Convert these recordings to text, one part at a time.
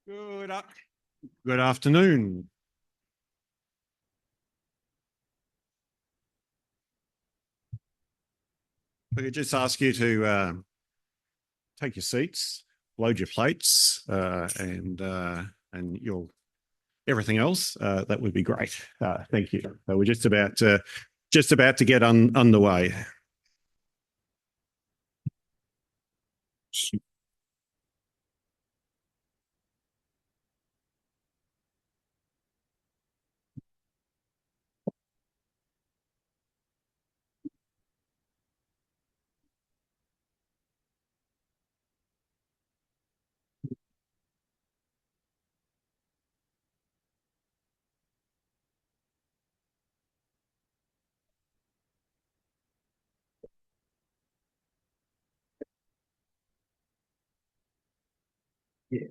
Good afternoon. I could just ask you to take your seats, load your plates, and your everything else. That would be great. Thank you. So we're just about to get underway. Yeah.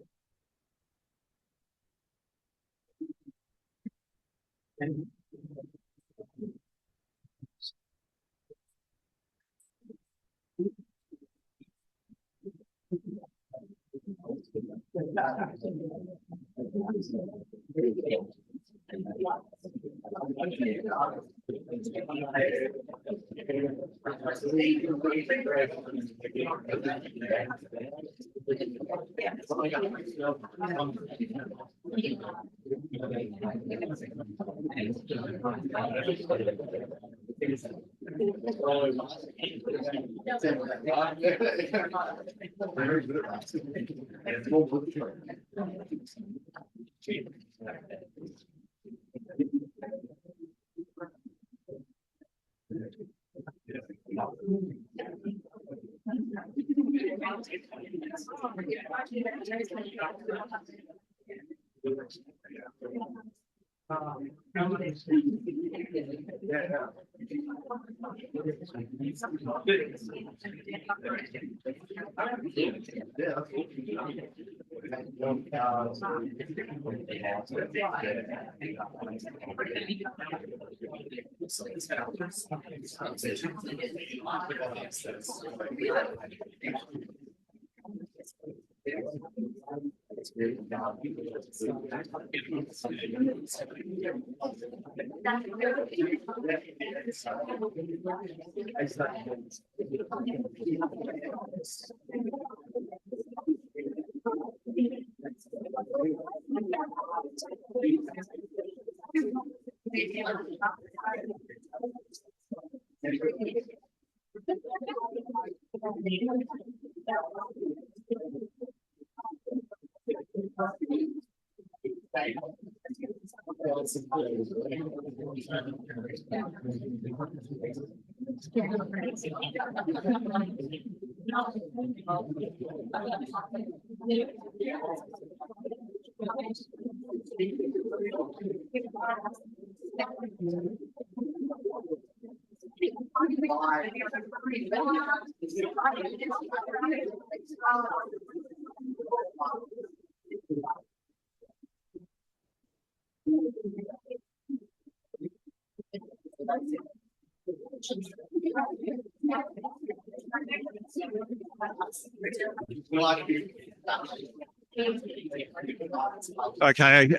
Okay.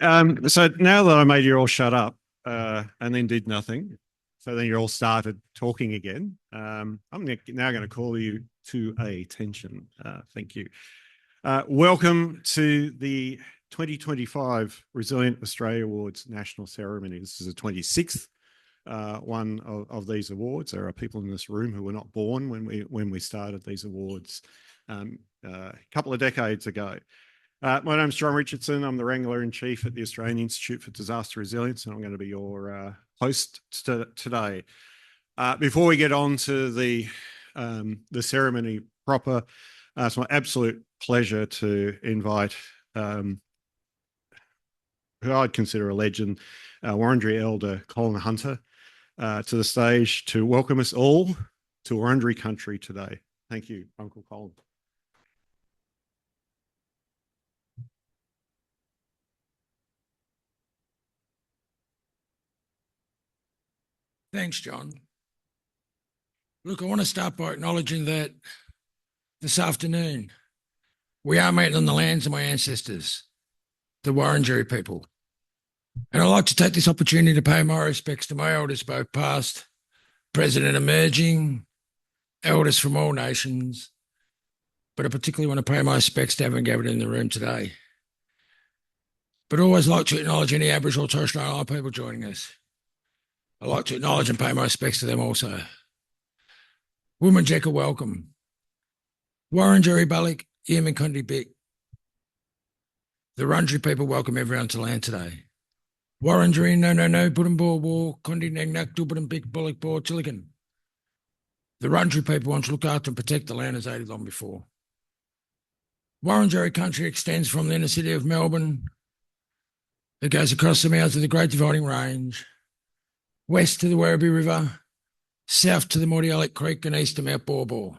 So now that I made you all shut up and then did nothing, so then you all started talking again, I'm now going to call you to attention. Thank you. Welcome to the 2025 Resilient Australia Awards National Ceremony. This is the 26th one of these awards. There are people in this room who were not born when we started these awards a couple of decades ago. My name's John Richardson. I'm the Wrangler-in-Chief at the Australian Institute for Disaster Resilience, and I'm going to be your host today. Before we get on to the ceremony proper, it's my absolute pleasure to invite who I'd consider a legend, Wurundjeri Elder Colin Hunter, to the stage to welcome us all to Wurundjeri country today. Thank you, Uncle Colin. Thanks, John. Look, I want to start by acknowledging that this afternoon we are meeting on the lands of my ancestors, the Wurundjeri people. And I'd like to take this opportunity to pay my respects to my elders, both past, present and emerging, elders from all nations, but I particularly want to pay my respects to everyone gathered in the room today. But I always like to acknowledge any Aboriginal or Torres Strait Islander people joining us. I'd like to acknowledge and pay my respects to them also. Wominjeka, welcome. Wurundjeri Balik, Yimikundi Bik. The Wurundjeri people welcome everyone to land today. Wurundjeri, no, Budambor War, Kondi Nagnak, Dubadam Bik, Bullock Bor, Chilikan. The Wurundjeri people want to look after and protect the land as aided long before. Wurundjeri country extends from the inner city of Melbourne. It goes across the mouth of the Great Dividing Range, west to the Werribee River, south to the Mordialloc Creek and east to Mount Borbor.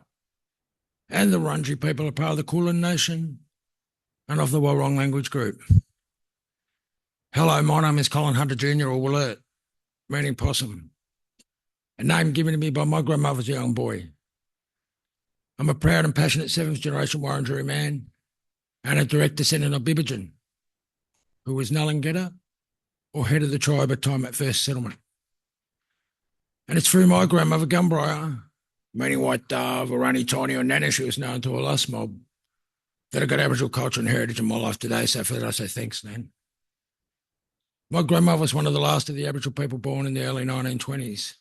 And the Wurundjeri people are part of the Kulin Nation and of the Wurrung language group. Hello, my name is Colin Hunter Jr. or Willert, meaning possum, a name given to me by my grandmother's young boy. I'm a proud and passionate seventh generation Wurundjeri man and a direct descendant of Bibijan, who was Ngunnawal or head of the tribe at time at first settlement. And it's through my grandmother Gumbriar, meaning white dove or Annie Tiny or Nana, she was known to a lust mob, that I got Aboriginal culture and heritage in my life today. So for that I say thanks, Nan. My grandmother was one of the last of the Aboriginal people born in the early 1920s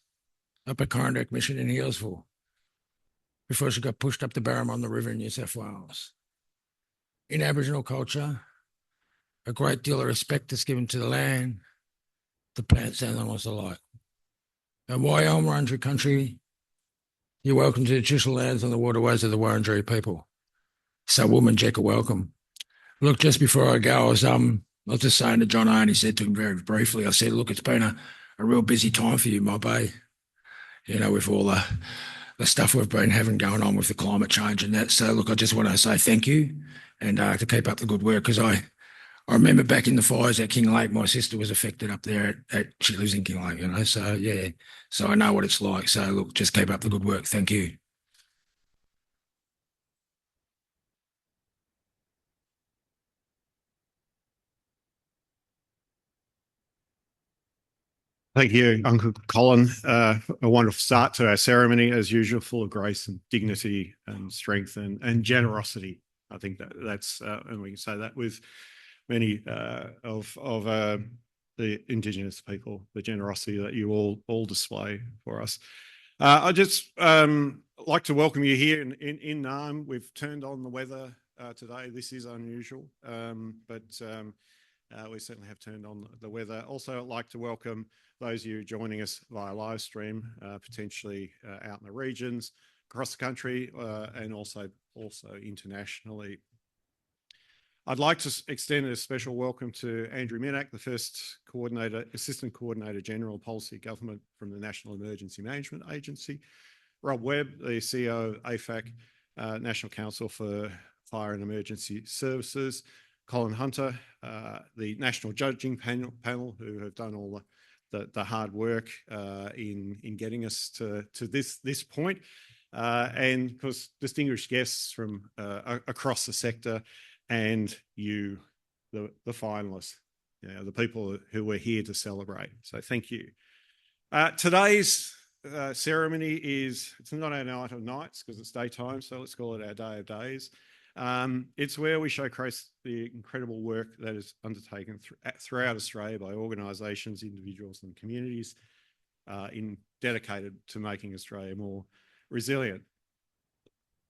up at Coranderrk Mission in Healesville before she got pushed up the Barramon the River in New South Wales. In Aboriginal culture, a great deal of respect is given to the land, the plants and animals alike. And why on Wurundjeri country, you're welcome to the traditional lands and the waterways of the Wurundjeri people. So Wominjeka, welcome. Look, just before I go, I was just saying to John, I only said to him very briefly, I said, look, it's been a real busy time for you, my bay, you know, with all the stuff we've been having going on with the climate change and that. So look, I just want to say thank you and to keep up the good work, because I remember back in the fires at King Lake, my sister was affected up there she lives in King Lake, you know, so yeah, so I know what it's like. So look, just keep up the good work. Thank you. Thank you, Uncle Colin. A wonderful start to our ceremony, as usual, full of grace and dignity and strength and generosity. I think that's and we can say that with many of the Indigenous people, the generosity that you all display for us. I just like to welcome you here in Naarm. We've turned on the weather today. This is unusual, but we certainly have turned on the weather. Also, I'd like to welcome those of you joining us via live stream, potentially out in the regions, across the country, and also internationally. I'd like to extend a special welcome to Andrew Minack, the first Assistant Coordinator General Policy Government from the National Emergency Management Agency, Rob Webb, the CEO of AFAC, National Council for Fire and Emergency Services, Colin Hunter, the National Judging Panel, who have done all the hard work in getting us to this point, and of course distinguished guests from across the sector, and you, the finalists, you know, the people who were here to celebrate. So thank you. Today's ceremony it's not our night of nights because it's daytime, so let's call it our day of days. It's where we showcase the incredible work that is undertaken throughout Australia by organisations, individuals and communities dedicated to making Australia more resilient.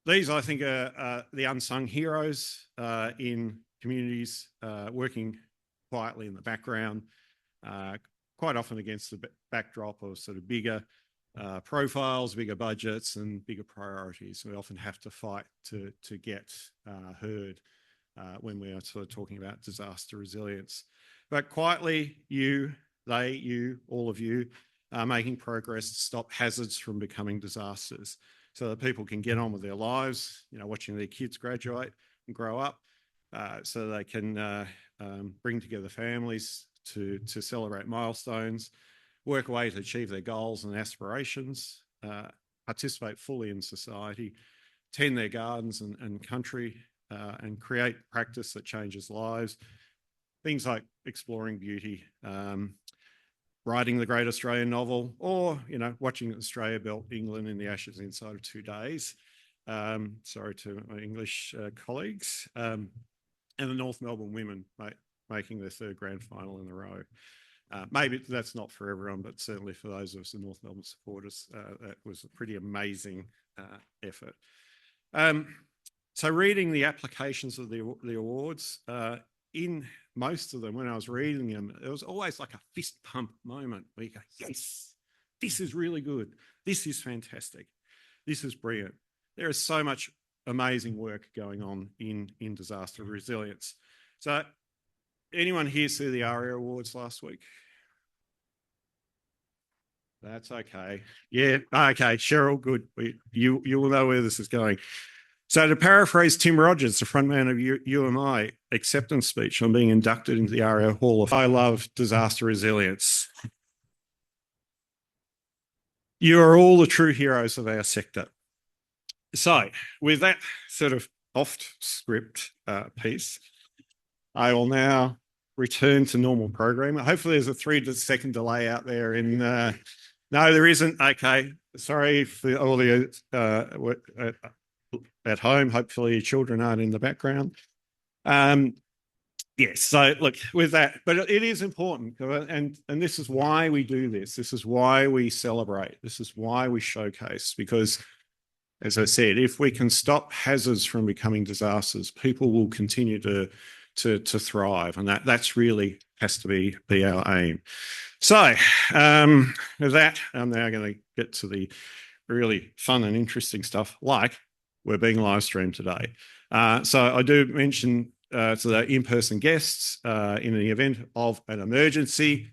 These, I think, are the unsung heroes in communities working quietly in the background, quite often against the backdrop of sort of bigger profiles, bigger budgets and bigger priorities. We often have to fight to get heard when we are sort of talking about disaster resilience. But quietly, all of you are making progress to stop hazards from becoming disasters so that people can get on with their lives, you know, watching their kids graduate and grow up, so they can bring together families to celebrate milestones, work away to achieve their goals and aspirations, participate fully in society, tend their gardens and country, and create practice that changes lives, things like exploring beauty, writing the great Australian novel, or, watching Australia belt England in the Ashes inside of 2 days. Sorry to my English colleagues. And the North Melbourne women making their 3rd grand final in a row. Maybe that's not for everyone, but certainly for those of us in North Melbourne supporters, that was a pretty amazing effort. So reading the applications of the awards, in most of them, when I was reading them, it was always like a fist pump moment where you go, yes, this is really good. This is fantastic. This is brilliant. There is so much amazing work going on in disaster resilience. So anyone here see the ARIA Awards last week? That's okay. Yeah, okay. Cheryl, good. You will know where this is going. So to paraphrase Tim Rogers, the frontman of UMI acceptance speech on being inducted into the ARIA Hall of Fame, I love disaster resilience. You are all the true heroes of our sector. So with that sort of off-script piece, I will now return to normal programming. Hopefully there's a 3-second delay out there in... no, there isn't. Okay. Sorry for all the at home. Hopefully your children aren't in the background. Yes, so look, with that, but it is important, and this is why we do this. This is why we celebrate. This is why we showcase, because, as I said, if we can stop hazards from becoming disasters, people will continue to thrive, and that's really has to be our aim. So with that, I'm now going to get to the really fun and interesting stuff, like we're being live streamed today. So I do mention to the in-person guests, in the event of an emergency,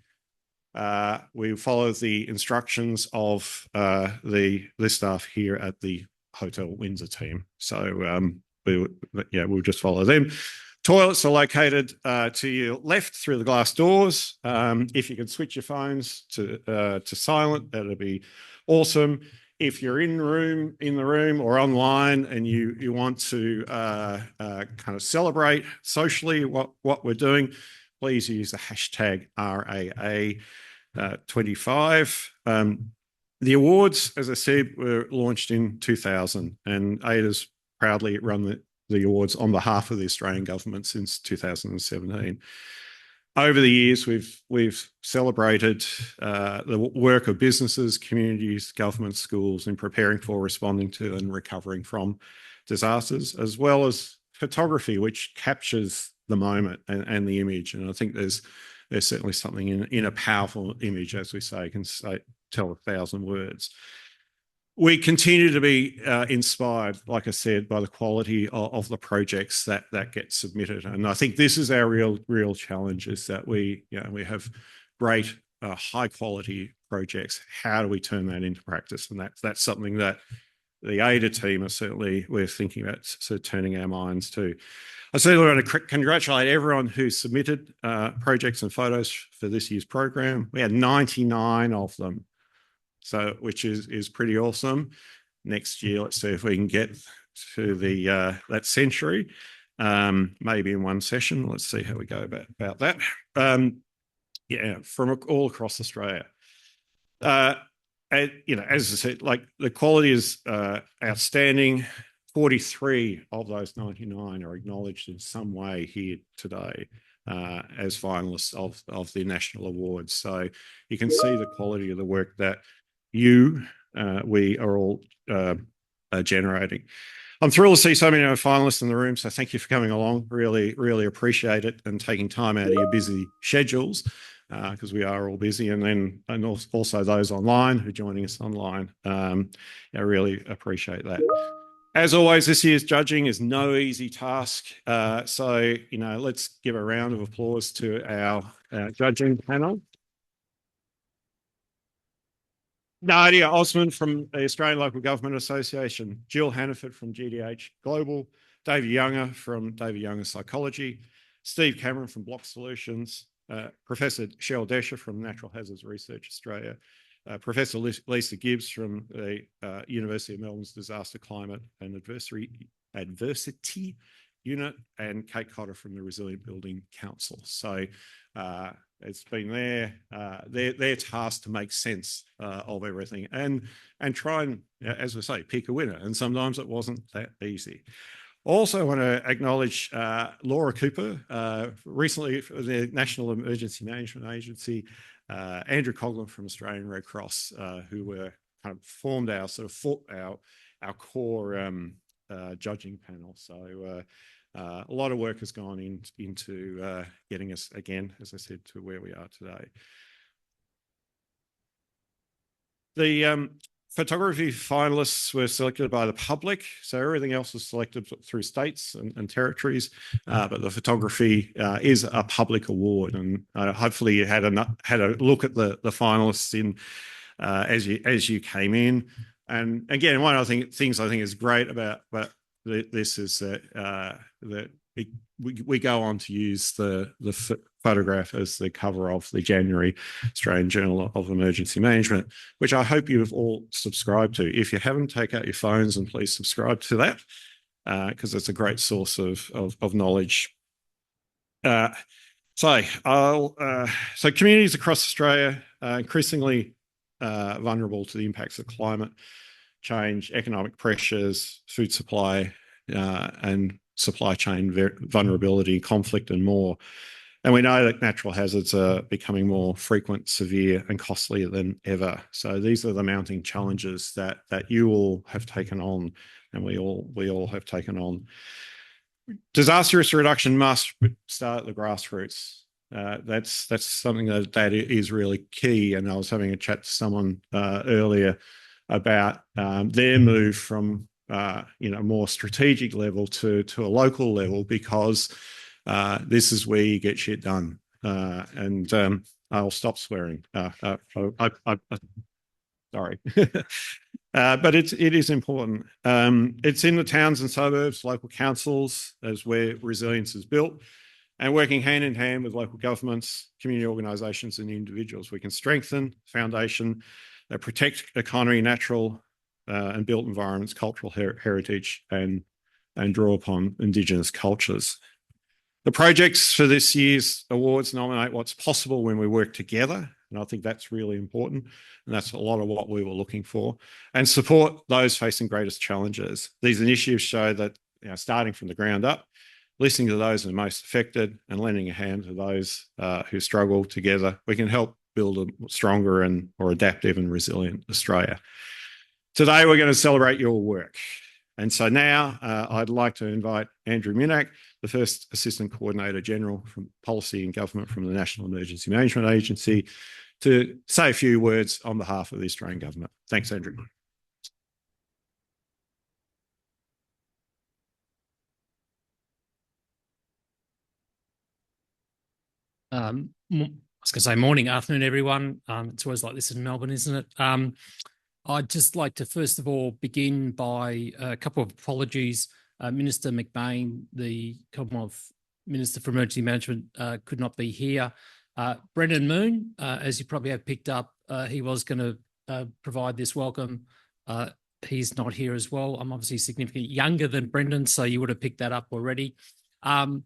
we follow the instructions of the staff here at the Hotel Windsor team. So we'll just follow them. Toilets are located to your left through the glass doors. If you can switch your phones to silent, that'll be awesome. If you're in the room or online and you want to kind of celebrate socially what we're doing, please use the hashtag RAA25. The awards, as I said, were launched in 2000, and AIDA's proudly run the awards on behalf of the Australian government since 2017. Over the years, we've celebrated the work of businesses, communities, government, schools in preparing for, responding to and recovering from disasters, as well as photography, which captures the moment and the image. And I think there's certainly something in a powerful image, as we say, can tell 1,000 words. We continue to be inspired, like I said, by the quality of the projects that get submitted, and I think this is our real challenge: is that we have great, high quality projects. How do we turn that into practice? And that's something that the AIDA team we're thinking about, sort of turning our minds to. I certainly want to congratulate everyone who submitted projects and photos for this year's program. We had 99 of them. So, which is pretty awesome. Next year, let's see if we can get to that century, maybe in one session. Let's see how we go about that. From all across Australia. As I said, like, the quality is outstanding. 43 of those 99 are acknowledged in some way here today as finalists of the national awards. So you can see the quality of the work that we are all generating. I'm thrilled to see so many of our finalists in the room, so thank you for coming along. Really, really appreciate it, and taking time out of your busy schedules, because we are all busy, and also those online who are joining us online. I really appreciate that. As always, this year's judging is no easy task. So, let's give a round of applause to our judging panel. Nadia Osman from the Australian Local Government Association, Jill Hannaford from GDH Global, David Younger from David Younger Psychology, Steve Cameron from Block Solutions, Professor Cheryl Desher from Natural Hazards Research Australia, Professor Lisa Gibbs from the University of Melbourne's Disaster Climate and Adversity unit, and Kate Cotter from the Resilient Building Council. So it's been their task to make sense of everything and try and, as I say, pick a winner. And sometimes it wasn't that easy. Also, I want to acknowledge Laura Cooper, recently for the National Emergency Management Agency, Andrew Coughlin from Australian Red Cross, who were kind of formed our sort of our core judging panel. So a lot of work has gone into getting us, again, as I said, to where we are today. The photography finalists were selected by the public, so everything else was selected through states and territories, but the photography is a public award, and hopefully you had a look at the finalists in as you came in. And again, one of the things I think is great about this is that we go on to use the photograph as the cover of the January Australian Journal of Emergency Management, which I hope you've all subscribed to. If you haven't, take out your phones and please subscribe to that, because it's a great source of knowledge. So communities across Australia are increasingly vulnerable to the impacts of climate change, economic pressures, food supply, and supply chain vulnerability, conflict, and more. And we know that natural hazards are becoming more frequent, severe, and costlier than ever. So these are the mounting challenges that you all have taken on, and we all have taken on. Disaster risk reduction must start at the grassroots. That's something that is really key. And I was having a chat to someone earlier about their move from more strategic level to a local level, because this is where you get shit done. And I'll stop swearing. Sorry. But it is important. It's in the towns and suburbs, local councils, as where resilience is built, and working hand in hand with local governments, community organisations, and individuals, we can strengthen foundation that protect economy, natural and built environments, cultural heritage, and draw upon Indigenous cultures. The projects for this year's awards nominate what's possible when we work together, and I think that's really important, and that's a lot of what we were looking for, and support those facing greatest challenges. These initiatives show that, starting from the ground up, listening to those who are most affected, and lending a hand to those who struggle together, we can help build a stronger or adaptive and resilient Australia. Today, we're going to celebrate your work. And so now I'd like to invite Andrew Minack, the first Assistant Coordinator General from Policy and Government from the National Emergency Management Agency, to say a few words on behalf of the Australian Government. Thanks, Andrew. I was going to say morning, afternoon, everyone. It's always like this in Melbourne, isn't it? I'd just like to, first of all, begin by a couple of apologies. Minister McBain, the Commonwealth Minister for Emergency Management, could not be here. Brendan Moon, as you probably have picked up, he was going to provide this welcome. He's not here as well. I'm obviously significantly younger than Brendan, so you would have picked that up already. Why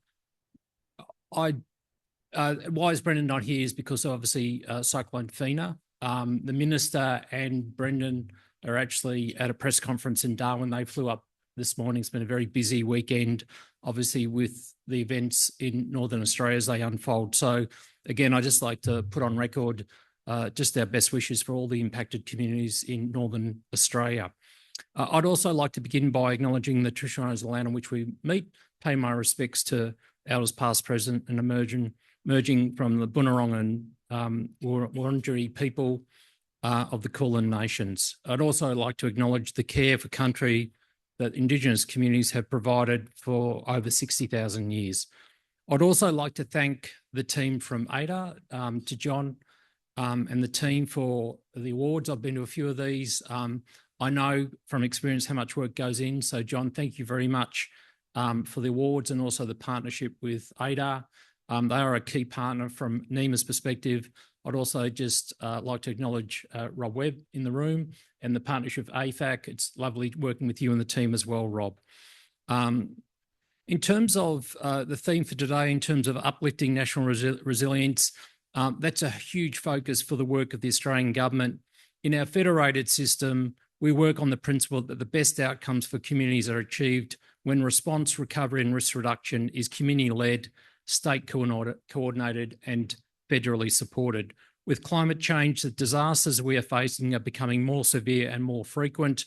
is Brendan not here is because obviously Cyclone Fina. The Minister and Brendan are actually at a press conference in Darwin. They flew up this morning. It's been a very busy weekend, obviously, with the events in Northern Australia as they unfold. So again, I just like to put on record just our best wishes for all the impacted communities in Northern Australia. I'd also like to begin by acknowledging the traditional owners of the land on which we meet, pay my respects to elders past, present, and emerging from the Bunurong and Wurundjeri people of the Kulin Nations. I'd also like to acknowledge the care for country that Indigenous communities have provided for over 60,000 years. I'd also like to thank the team from ADA, to John and the team for the awards. I've been to a few of these. I know from experience how much work goes in. So John, thank you very much for the awards and also the partnership with ADA. They are a key partner from NEMA's perspective. I'd also just like to acknowledge Rob Webb in the room and the partnership of AFAC. It's lovely working with you and the team as well, Rob. In terms of the theme for today, in terms of uplifting national resilience, that's a huge focus for the work of the Australian government. In our federated system, we work on the principle that the best outcomes for communities are achieved when response, recovery and risk reduction is community-led, state coordinated and federally supported. With climate change, the disasters we are facing are becoming more severe and more frequent.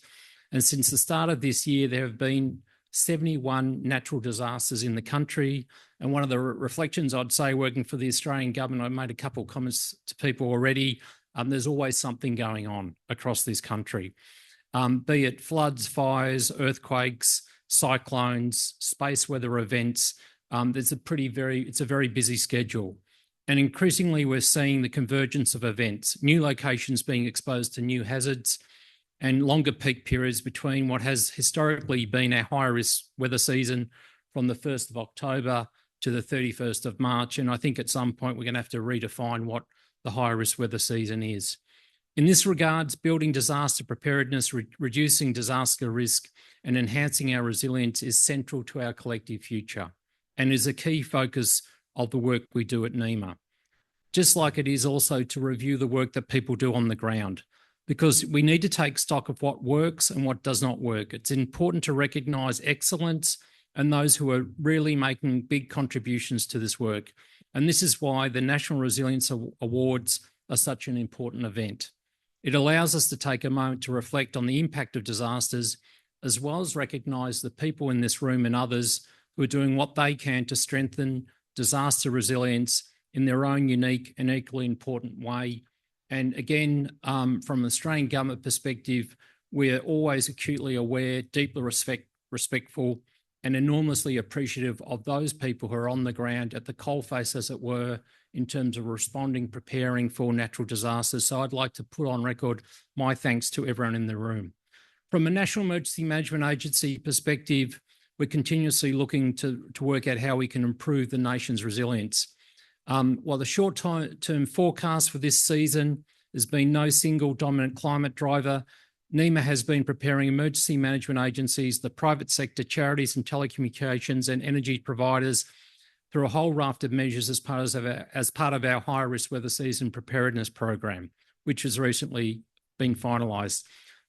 And since the start of this year, there have been 71 natural disasters in the country. And one of the reflections I'd say working for the Australian government, I made a couple of comments to people already, there's always something going on across this country, be it floods, fires, earthquakes, cyclones, space weather events. It's a very busy schedule. And increasingly, we're seeing the convergence of events, new locations being exposed to new hazards, and longer peak periods between what has historically been our high risk weather season from the 1st of October to the 31st of March. And I think at some point we're going to have to redefine what the high risk weather season is. In this regards, building disaster preparedness, reducing disaster risk and enhancing our resilience is central to our collective future and is a key focus of the work we do at NEMA. Just like it is also to review the work that people do on the ground, because we need to take stock of what works and what does not work. It's important to recognise excellence and those who are really making big contributions to this work. And this is why the National Resilience Awards are such an important event. It allows us to take a moment to reflect on the impact of disasters, as well as recognise the people in this room and others who are doing what they can to strengthen disaster resilience in their own unique and equally important way. And again, from an Australian government perspective, we're always acutely aware, deeply respectful and enormously appreciative of those people who are on the ground at the coalface, as it were, in terms of responding, preparing for natural disasters. So I'd like to put on record my thanks to everyone in the room. From a National Emergency Management Agency perspective, we're continuously looking to work out how we can improve the nation's resilience. While the short-term forecast for this season has been no single dominant climate driver, NEMA has been preparing emergency management agencies, the private sector, charities and telecommunications and energy providers through a whole raft of measures as part of our high-risk weather season preparedness program, which has recently been finalised.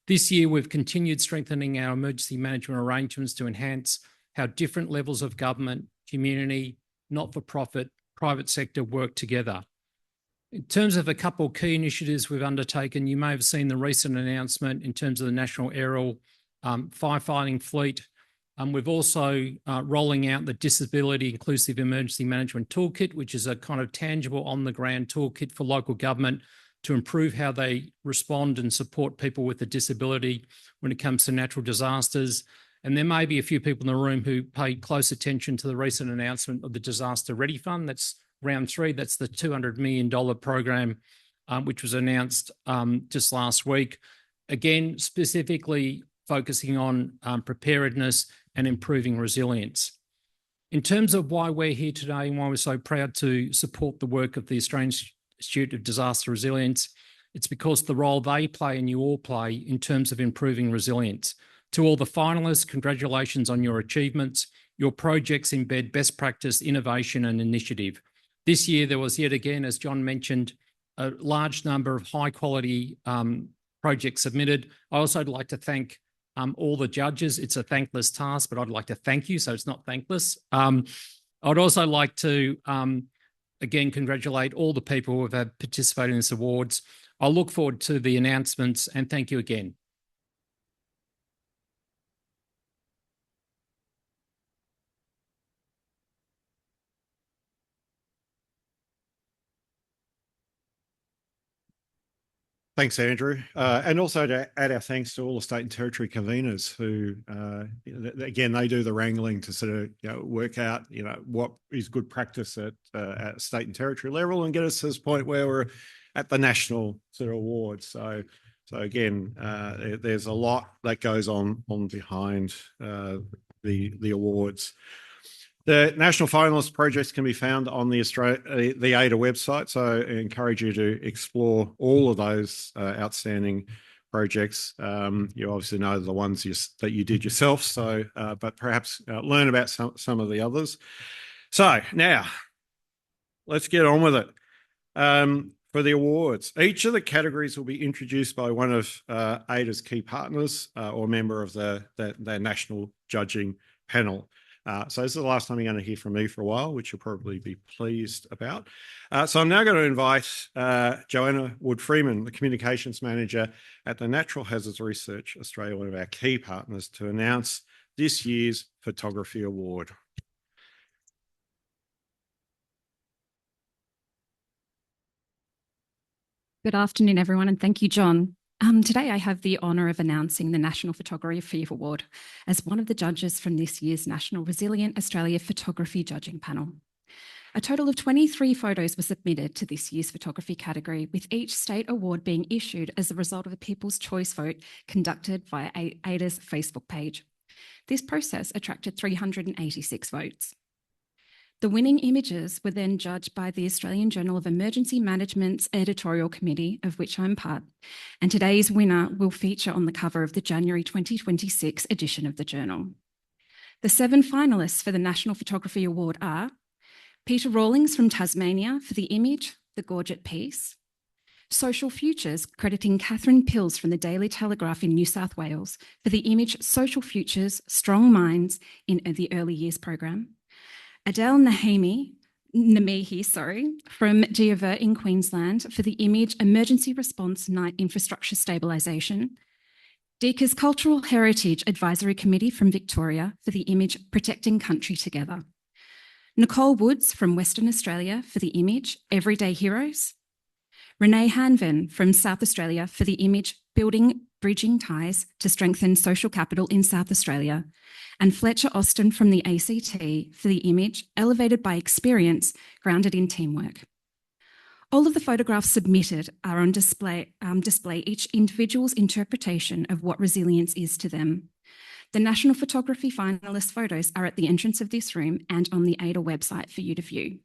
This year, we've continued strengthening our emergency management arrangements to enhance how different levels of government, community, not-for-profit, private sector work together. In terms of a couple of key initiatives we've undertaken, you may have seen the recent announcement in terms of the National Aerial Firefighting Fleet. We've also rolling out the Disability Inclusive Emergency Management Toolkit, which is a kind of tangible on-the-ground toolkit for local government to improve how they respond and support people with a disability when it comes to natural disasters. And there may be a few people in the room who paid close attention to the recent announcement of the Disaster Ready Fund. That's round 3. That's the $200 million program, which was announced just last week. Again, specifically focusing on preparedness and improving resilience. In terms of why we're here today and why we're so proud to support the work of the Australian Institute of Disaster Resilience, it's because the role they play and you all play in terms of improving resilience. To all the finalists, congratulations on your achievements. Your projects embed best practice, innovation and initiative. This year, there was yet again, as John mentioned, a large number of high quality projects submitted. I also would like to thank all the judges. It's a thankless task, but I'd like to thank you, so it's not thankless. I'd also like to, again, congratulate all the people who have participated in this awards. I look forward to the announcements and thank you again. Thanks, Andrew. And also to add our thanks to all the state and territory conveners who, again, they do the wrangling to sort of work out, what is good practice at state and territory level and get us to this point where we're at the national sort of awards. So again, there's a lot that goes on behind the awards. The national finalist projects can be found on the AIDA website, so I encourage you to explore all of those outstanding projects. You obviously know the ones that you did yourself, so but perhaps learn about some of the others. So now let's get on with it. For the awards, each of the categories will be introduced by one of AIDA's key partners or member of the national judging panel. So this is the last time you're going to hear from me for a while, which you'll probably be pleased about. So I'm now going to invite Joanna Wood-Freeman, the Communications Manager at the Natural Hazards Research Australia, one of our key partners, to announce this year's Photography Award. Good afternoon, everyone, and thank you, John. Today, I have the honour of announcing the National Photography Award as one of the judges from this year's National Resilient Australia Photography Judging Panel. A total of 23 photos were submitted to this year's photography category, with each state award being issued as a result of a People's Choice vote conducted via AIDA's Facebook page. This process attracted 386 votes. The winning images were then judged by the Australian Journal of Emergency Management's editorial committee, of which I'm part, and today's winner will feature on the cover of the January 2026 edition of the journal. The 7 finalists for the National Photography Award are Peter Rawlings from Tasmania for the image, The Gorget Piece; Social Futures, crediting Catherine Pills from the Daily Telegraph in New South Wales for the image Social Futures, Strong Minds in the Early Years program; Adele Namehi from Giavert in Queensland for the image Emergency Response Night Infrastructure Stabilisation; DECA's Cultural Heritage Advisory Committee from Victoria for the image Protecting Country Together; Nicole Woods from Western Australia for the image Everyday Heroes; Renee Hanven from South Australia for the image Bridging Ties to Strengthen Social Capital in South Australia; and Fletcher Austin from the ACT for the image Elevated by Experience, Grounded in Teamwork. All of the photographs submitted are on display each individual's interpretation of what resilience is to them. The National Photography finalist photos are at the entrance of this room and on the AIDA website for you to view.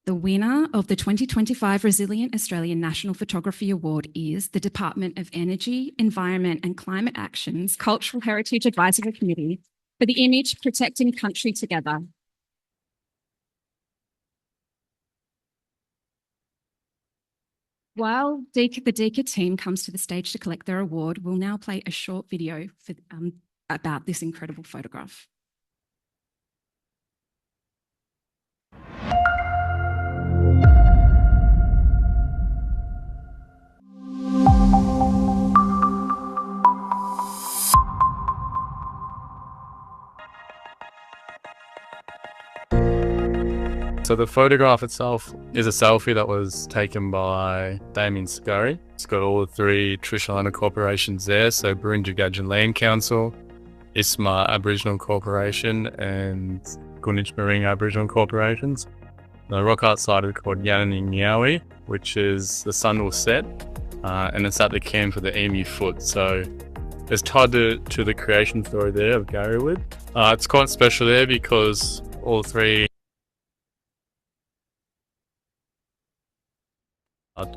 The winner of the 2025 Resilient Australian National Photography Award is the Department of Energy, Environment and Climate Action's Cultural Heritage Advisory Committee for the image Protecting Country Together. While the DECA team comes to the stage to collect their award, we'll now play a short video about this incredible photograph. So the photograph itself is a selfie that was taken by Damien Scurry. It's got all 3 Traditional Owner corporations there, so Burrinja Land Council, ISMA Aboriginal Corporation and Gunich Marine Aboriginal Corporations. The rock art site is called Yanani Nyawi, which is the sun will set, and it's at the camp of the Emu Foot. So it's tied to the creation story there of Garywood. It's quite special there because all 3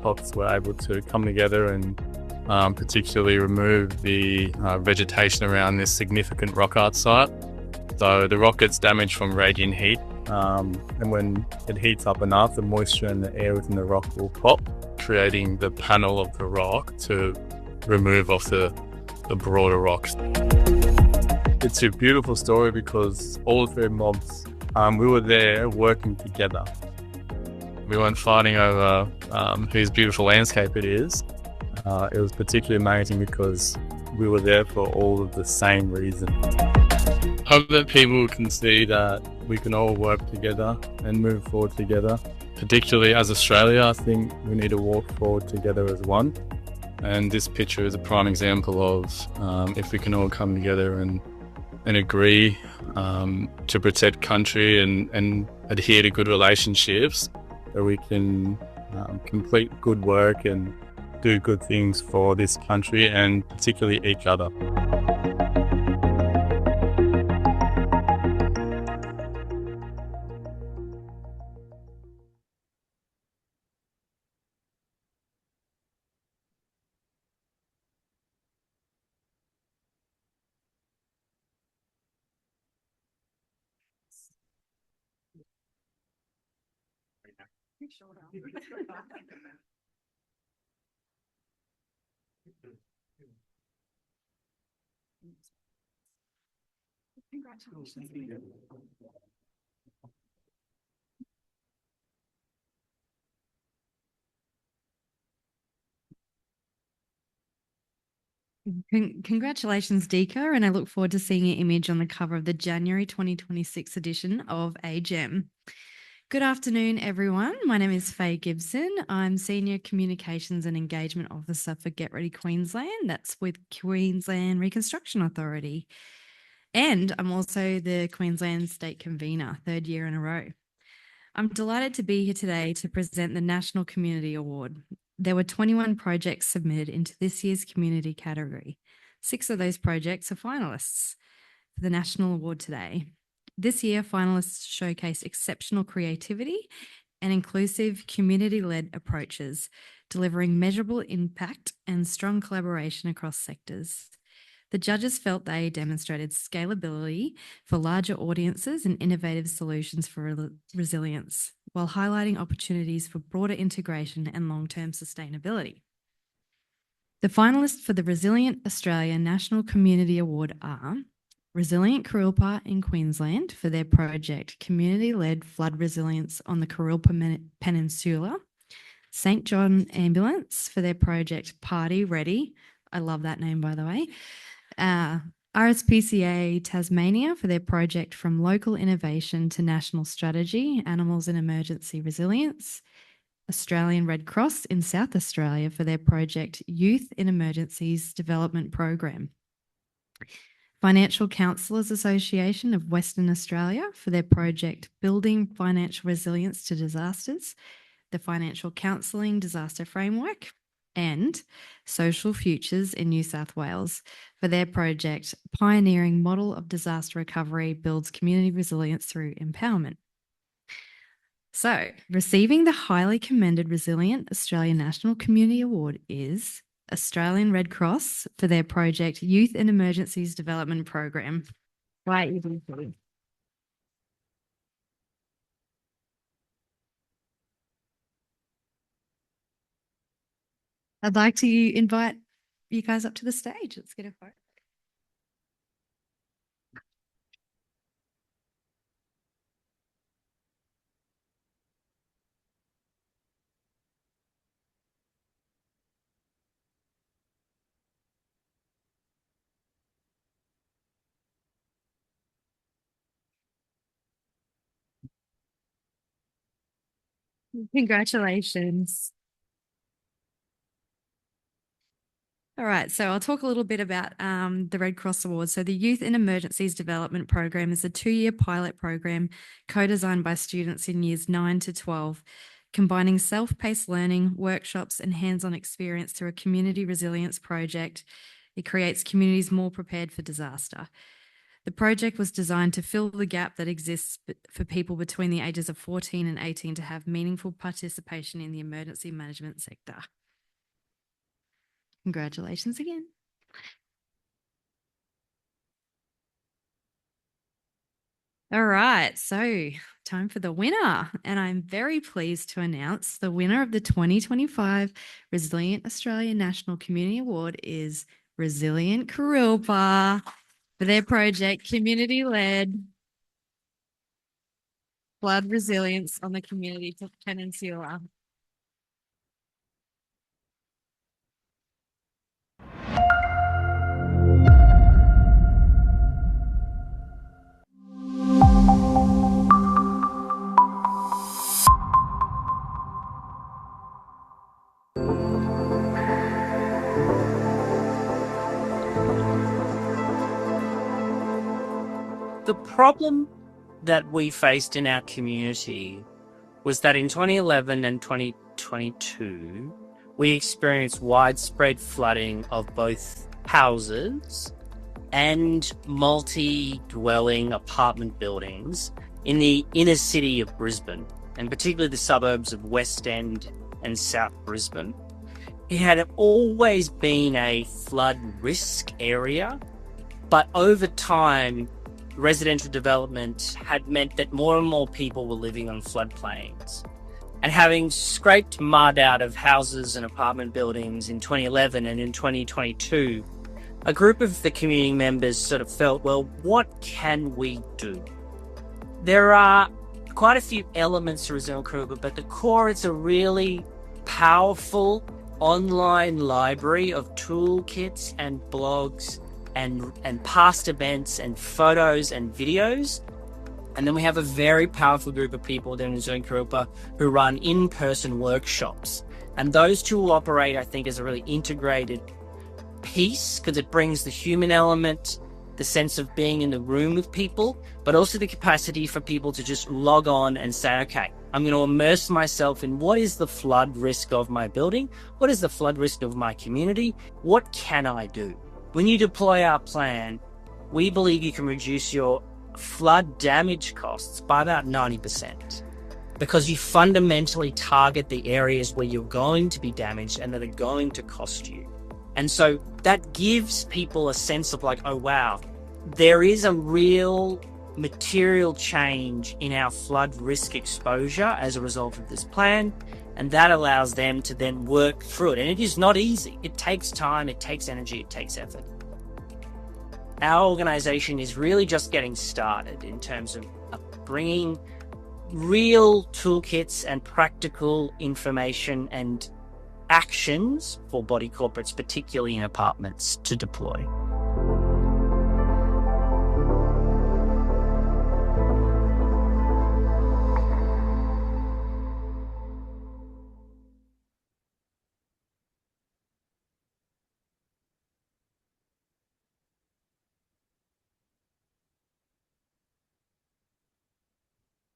tops were able to come together and particularly remove the vegetation around this significant rock art site. So the rock gets damaged from radiant heat, and when it heats up enough, the moisture and the air within the rock will pop, creating the panel of the rock to remove off the broader rocks. It's a beautiful story because all 3 mobs, we were there working together. We weren't fighting over whose beautiful landscape it is. It was particularly amazing because we were there for all of the same reason. Hope that people can see that we can all work together and move forward together. Particularly as Australia, I think we need to walk forward together as one. And this picture is a prime example of if we can all come together and agree to protect country and adhere to good relationships, that we can complete good work and do good things for this country and particularly each other. Congratulations, Deeqa, and I look forward to seeing your image on the cover of the January 2026 edition of AGEM. Good afternoon, everyone. My name is Faye Gibson. I'm Senior Communications and Engagement Officer for Get Ready Queensland. That's with Queensland Reconstruction Authority. And I'm also the Queensland State Convener, third year in a row. I'm delighted to be here today to present the National Community Award. There were 21 projects submitted into this year's community category. 6 of those projects are finalists for the National Award today. This year, finalists showcased exceptional creativity and inclusive community-led approaches, delivering measurable impact and strong collaboration across sectors. The judges felt they demonstrated scalability for larger audiences and innovative solutions for resilience, while highlighting opportunities for broader integration and long-term sustainability. The finalists for the Resilient Australia National Community Award are Resilient Kurilpa in Queensland for their project Community-Led Flood Resilience on the Kurilpa Peninsula, St John Ambulance for their project Party Ready, I love that name by the way, RSPCA Tasmania for their project From Local Innovation to National Strategy, Animals in Emergency Resilience, Australian Red Cross in South Australia for their project Youth in Emergencies Development Program, Financial Counsellors Association of Western Australia for their project Building Financial Resilience to Disasters, the Financial Counselling Disaster Framework, and Social Futures in New South Wales for their project Pioneering Model of Disaster Recovery Builds Community Resilience Through Empowerment. So, receiving the highly commended Resilient Australia National Community Award is Australian Red Cross for their project Youth in Emergencies Development Program. Right, you. I'd like to invite you guys up to the stage. Let's get a photo. Congratulations. All right, so I'll talk a little bit about the Red Cross Award. So the Youth in Emergencies Development Program is a 2-year pilot program co-designed by students in years 9 to 12, combining self-paced learning, workshops and hands-on experience through a community resilience project. It creates communities more prepared for disaster. The project was designed to fill the gap that exists for people between the ages of 14 and 18 to have meaningful participation in the emergency management sector. Congratulations again. All right, so time for the winner. And I'm very pleased to announce the winner of the 2025 Resilient Australia National Community Award is Resilient Kurilpa for their project Community-Led Flood Resilience on the Community Peninsula. The problem that we faced in our community was that in 2011 and 2022, we experienced widespread flooding of both houses and multi-dwelling apartment buildings in the inner city of Brisbane, and particularly the suburbs of West End and South Brisbane. It had always been a flood risk area, but over time, residential development had meant that more and more people were living on floodplains. And having scraped mud out of houses and apartment buildings in 2011 and in 2022, a group of the community members sort of felt, well, what can we do? There are quite a few elements to Resilient Kariba, but the core, it's a really powerful online library of toolkits and blogs and past events and photos and videos. And then we have a very powerful group of people down in Resilient Kariba who run in-person workshops. And those two will operate, I think, as a really integrated piece, because it brings the human element, the sense of being in the room with people, but also the capacity for people to just log on and say, okay, I'm going to immerse myself in what is the flood risk of my building? What is the flood risk of my community? What can I do? When you deploy our plan, we believe you can reduce your flood damage costs by about 90%, because you fundamentally target the areas where you're going to be damaged and that are going to cost you. And so that gives people a sense of like, oh, wow, there is a real material change in our flood risk exposure as a result of this plan. And that allows them to then work through it. And it is not easy. It takes time, it takes energy, it takes effort. Our organization is really just getting started in terms of bringing real toolkits and practical information and actions for body corporates, particularly in apartments, to deploy.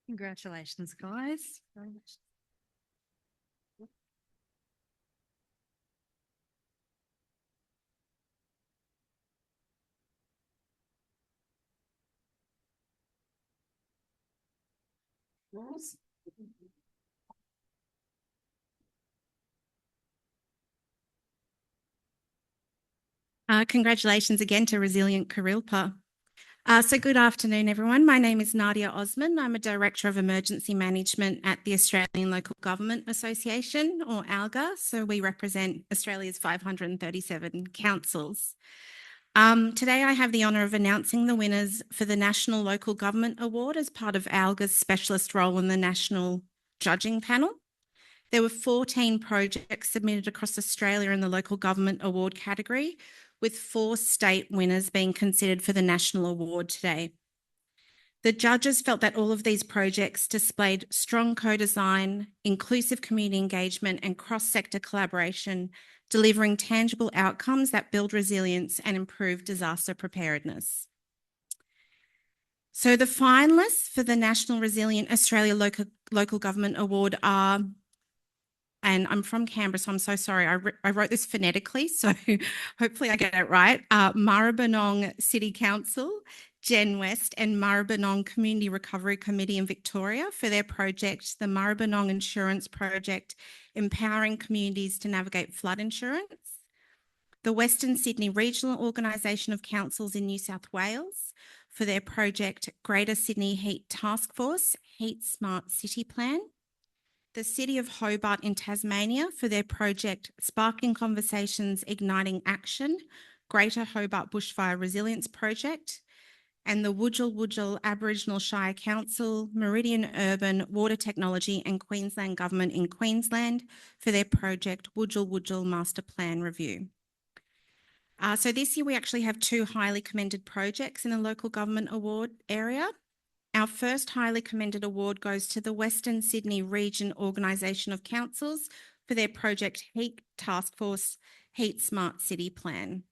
Congratulations, guys. Congratulations again to Resilient Kariba. So good afternoon, everyone. My name is Nadia Osman. I'm a Director of Emergency Management at the Australian Local Government Association, or ALGA. So we represent Australia's 537 councils. Today I have the honour of announcing the winners for the National Local Government Award as part of ALGA's specialist role in the National Judging Panel. There were 14 projects submitted across Australia in the Local Government Award category, with 4 state winners being considered for the National Award today. The judges felt that all of these projects displayed strong co-design, inclusive community engagement and cross-sector collaboration, delivering tangible outcomes that build resilience and improve disaster preparedness. So the finalists for the National Resilient Australia Local Government Award are, and I'm from Canberra, so I'm so sorry. I wrote this phonetically, so hopefully I get it right. Maribyrnong City Council, Gen West and Maribyrnong Community Recovery Committee in Victoria for their project, the Maribyrnong Insurance Project, Empowering Communities to Navigate Flood Insurance. The Western Sydney Regional Organisation of Councils in New South Wales for their project, Greater Sydney Heat Task Force, Heat Smart City Plan. The City of Hobart in Tasmania for their project Sparking Conversations, Igniting Action, Greater Hobart Bushfire Resilience Project, and the Wudjil Aboriginal Shire Council, Meridian Urban Water Technology and Queensland Government in Queensland for their project Wudjil Master Plan Review. So this year we actually have 2 highly commended projects in the local government award area. Our first highly commended award goes to the Western Sydney Region Organisation of Councils for their project Heat Task Force Heat Smart City Plan.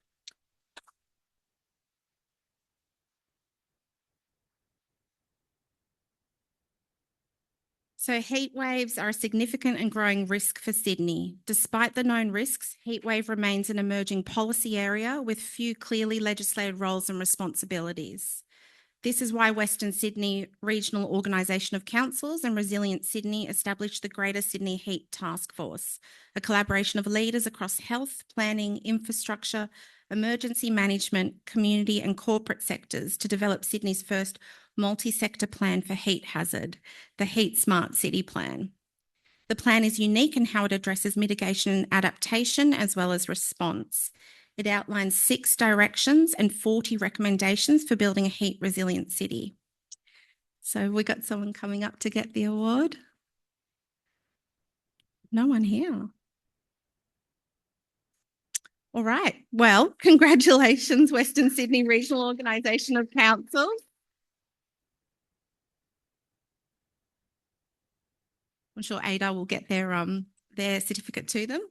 So heat waves are a significant and growing risk for Sydney. Despite the known risks, heat wave remains an emerging policy area with few clearly legislated roles and responsibilities. This is why Western Sydney Regional Organisation of Councils and Resilient Sydney established the Greater Sydney Heat Task Force, a collaboration of leaders across health, planning, infrastructure, emergency management, community and corporate sectors to develop Sydney's first multi-sector plan for heat hazard, the Heat Smart City Plan. The plan is unique in how it addresses mitigation and adaptation as well as response. It outlines 6 directions and 40 recommendations for building a heat resilient city. So we got someone coming up to get the award. No one here. All right. Well, congratulations, Western Sydney Regional Organisation of Councils. I'm sure Ada will get their certificate to them.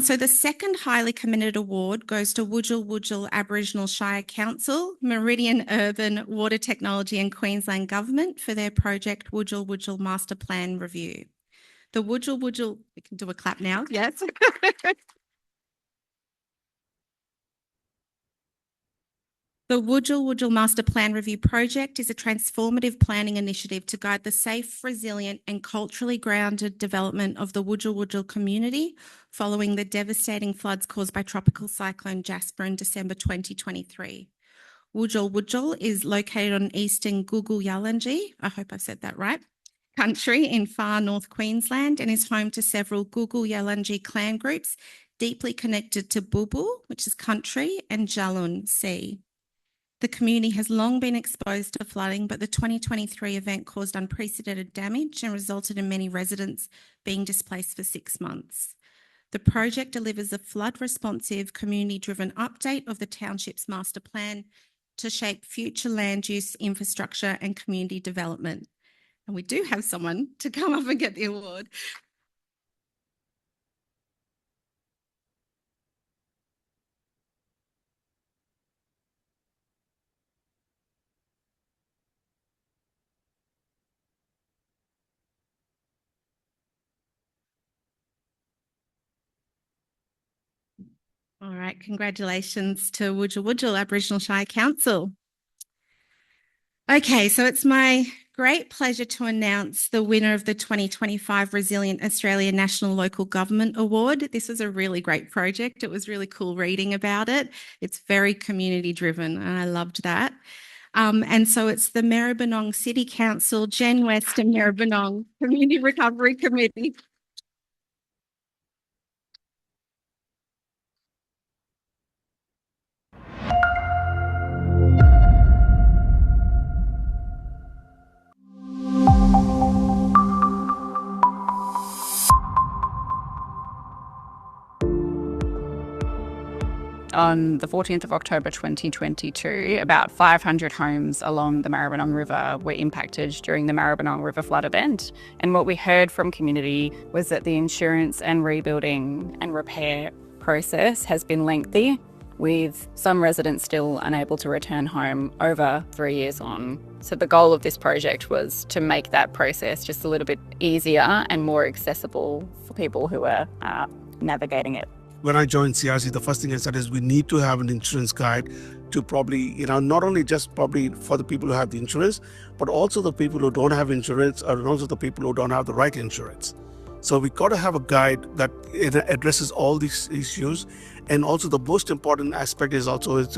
So the second highly commended award goes to Wujal Aboriginal Shire Council, Meridian Urban Water Technology and Queensland Government for their project Wujal Master Plan Review. The Wujal, we can do a clap now, yes. The Wujal Master Plan Review project is a transformative planning initiative to guide the safe, resilient and culturally grounded development of the Wujal community following the devastating floods caused by Tropical Cyclone Jasper in December 2023. Wujal is located on eastern Gulgul Yalanji, I hope I said that right, country in far north Queensland, and is home to several Gulgul Yalanji clan groups deeply connected to Bulbul, which is country, and Jalun, sea. The community has long been exposed to flooding, but the 2023 event caused unprecedented damage and resulted in many residents being displaced for 6 months. The project delivers a flood-responsive, community-driven update of the township's master plan to shape future land use, infrastructure and community development. And we do have someone to come up and get the award. All right, congratulations to Wujal Aboriginal Shire Council. Okay, so it's my great pleasure to announce the winner of the 2025 Resilient Australia National Local Government Award. This was a really great project. It was really cool reading about it. It's very community driven and I loved that. And so it's the Maribyrnong City Council, Gen West and Maribyrnong Community Recovery Committee. On the 14th of October 2022, about 500 homes along the Maribyrnong River were impacted during the Maribyrnong River flood event. And what we heard from community was that the insurance and rebuilding and repair process has been lengthy, with some residents still unable to return home over 3 years on. So the goal of this project was to make that process just a little bit easier and more accessible for people who are navigating it. When I joined CRC, the first thing I said is we need to have an insurance guide to probably, not only just probably for the people who have the insurance, but also the people who don't have insurance, or also the people who don't have the right insurance. So we got to have a guide that addresses all these issues. And also the most important aspect is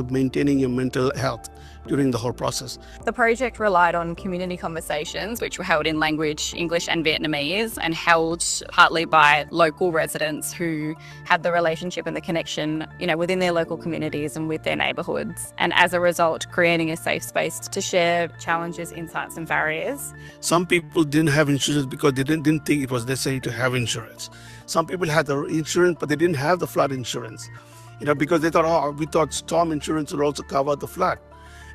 maintaining your mental health during the whole process. The project relied on community conversations, which were held in language, English and Vietnamese, and held partly by local residents who had the relationship and the connection, within their local communities and with their neighbourhoods. And as a result, creating a safe space to share challenges, insights and barriers. Some people didn't have insurance because they didn't think it was necessary to have insurance. Some people had the insurance, but they didn't have the flood insurance, because they thought, we thought storm insurance would also cover the flood.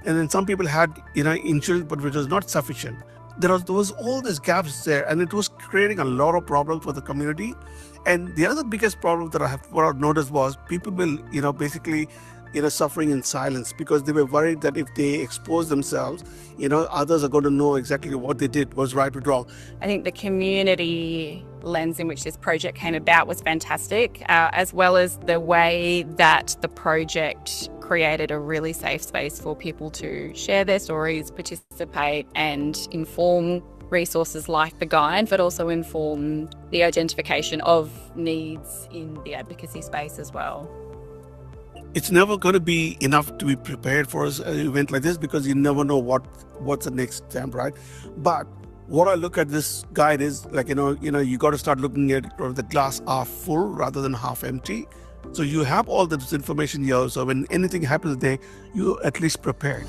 And then some people had, insurance, but which was not sufficient. There was all these gaps there, and it was creating a lot of problems for the community. And the other biggest problem that I noticed was people will, basically, suffering in silence because they were worried that if they expose themselves, others are going to know exactly what they did was right or wrong. I think the community lens in which this project came about was fantastic, as well as the way that the project created a really safe space for people to share their stories, participate and inform resources like the guide, but also inform the identification of needs in the advocacy space as well. It's never going to be enough to be prepared for an event like this because you never know what's the next step, right? But What I look at this guide is like, you got to start looking at the glass half full rather than half empty. So you have all this information here. So when anything happens there, you're at least prepared.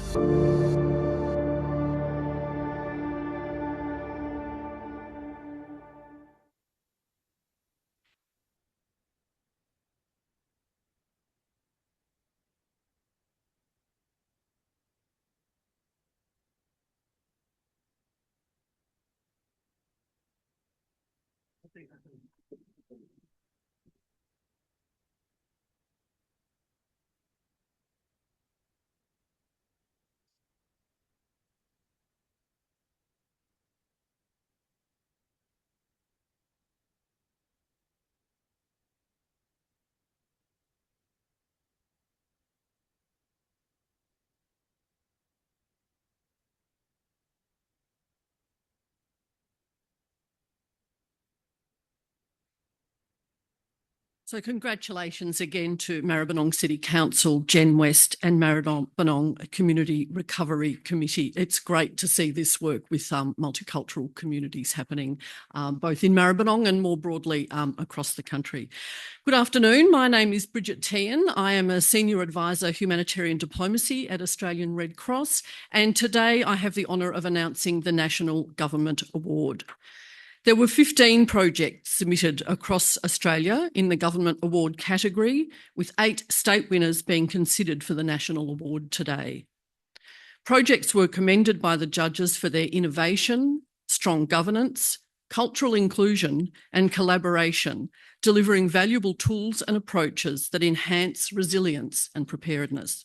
So congratulations again to Maribyrnong City Council, Gen West and Maribyrnong Community Recovery Committee. It's great to see this work with multicultural communities happening both in Maribyrnong and more broadly across the country. Good afternoon. My name is Bridget Tehan. I am a Senior Advisor Humanitarian Diplomacy at Australian Red Cross, and today I have the honour of announcing the National Government Award. There were 15 projects submitted across Australia in the Government Award category, with 8 state winners being considered for the National Award today. Projects were commended by the judges for their innovation, strong governance, cultural inclusion and collaboration, delivering valuable tools and approaches that enhance resilience and preparedness.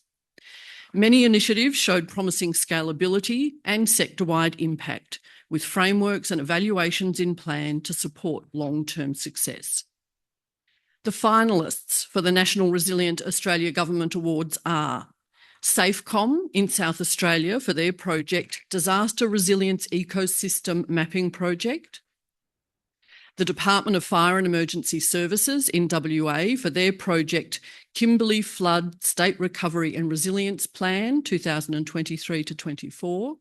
Many initiatives showed promising scalability and sector-wide impact, with frameworks and evaluations in plan to support long-term success. The finalists for the National Resilient Australia Government Awards are SafeCom in South Australia for their project Disaster Resilience Ecosystem Mapping Project, the Department of Fire and Emergency Services in WA for their project Kimberley Flood State Recovery and Resilience Plan 2023 to 24,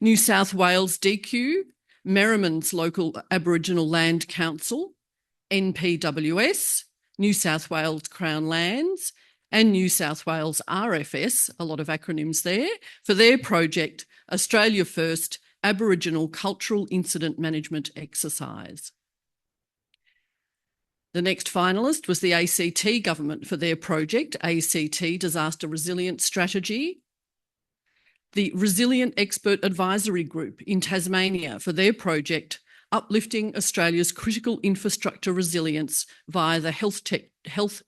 New South Wales DQ, Merriman's Local Aboriginal Land Council, NPWS, New South Wales Crown Lands, and New South Wales RFS, a lot of acronyms there, for their project Australia First Aboriginal Cultural Incident Management Exercise. The next finalist was the ACT government for their project ACT Disaster Resilience Strategy, the Resilient Expert Advisory Group in Tasmania for their project Uplifting Australia's Critical Infrastructure Resilience via the Health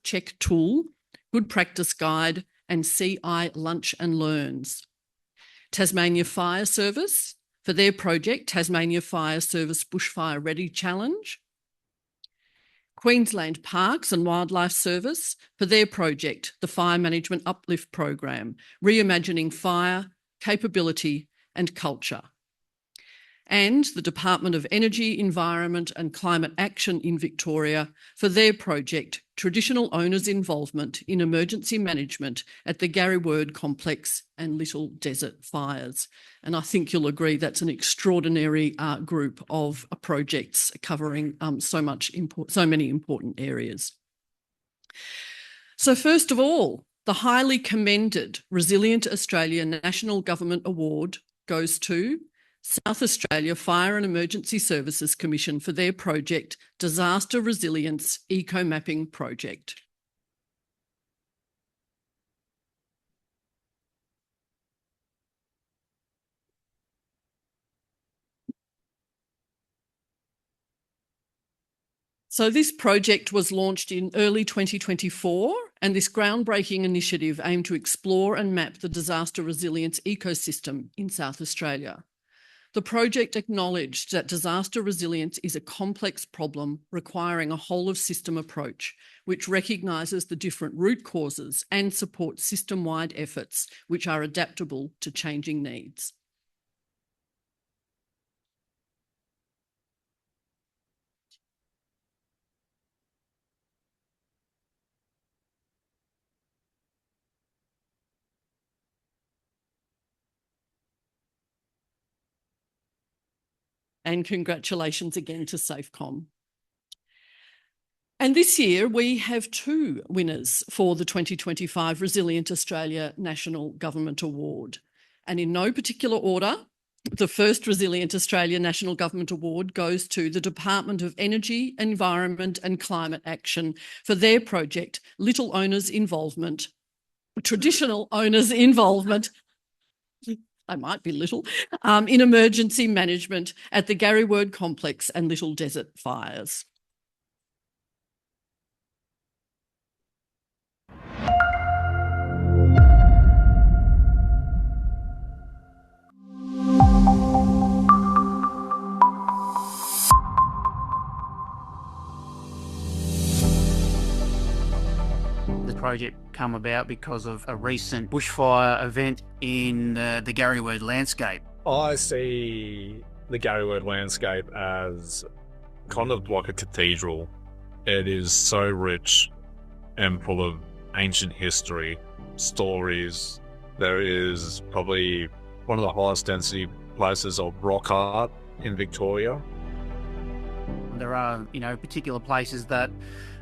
Check Tool, Good Practice Guide and CI Lunch and Learns. Tasmania Fire Service for their project Tasmania Fire Service Bushfire Ready Challenge. Queensland Parks and Wildlife Service for their project, the Fire Management Uplift Program, Reimagining Fire, Capability and Culture. And the Department of Energy, Environment and Climate Action in Victoria for their project, Traditional Owners' Involvement in Emergency Management at the Gary Word Complex and Little Desert Fires. And I think you'll agree that's an extraordinary group of projects covering so many important areas. So first of all, the highly commended Resilient Australia National Government Award goes to South Australia Fire and Emergency Services Commission for their project Disaster Resilience Eco Mapping Project. So this project was launched in early 2024, and this groundbreaking initiative aimed to explore and map the disaster resilience ecosystem in South Australia. The project acknowledged that disaster resilience is a complex problem requiring a whole-of-system approach, which recognises the different root causes and supports system-wide efforts which are adaptable to changing needs. And congratulations again to SafeCom. And this year we have 2 winners for the 2025 Resilient Australia National Government Award. And in no particular order, the first Resilient Australia National Government Award goes to the Department of Energy, Environment and Climate Action for their project, Traditional Owners Involvement, I might be little, in emergency management at the Garryword Complex and Little Desert Fires. The project come about because of a recent bushfire event in the Garryword landscape. I see the Garryword landscape as kind of like a cathedral. It is so rich and full of ancient history, stories. There is probably one of the highest density places of rock art in Victoria. There are, particular places that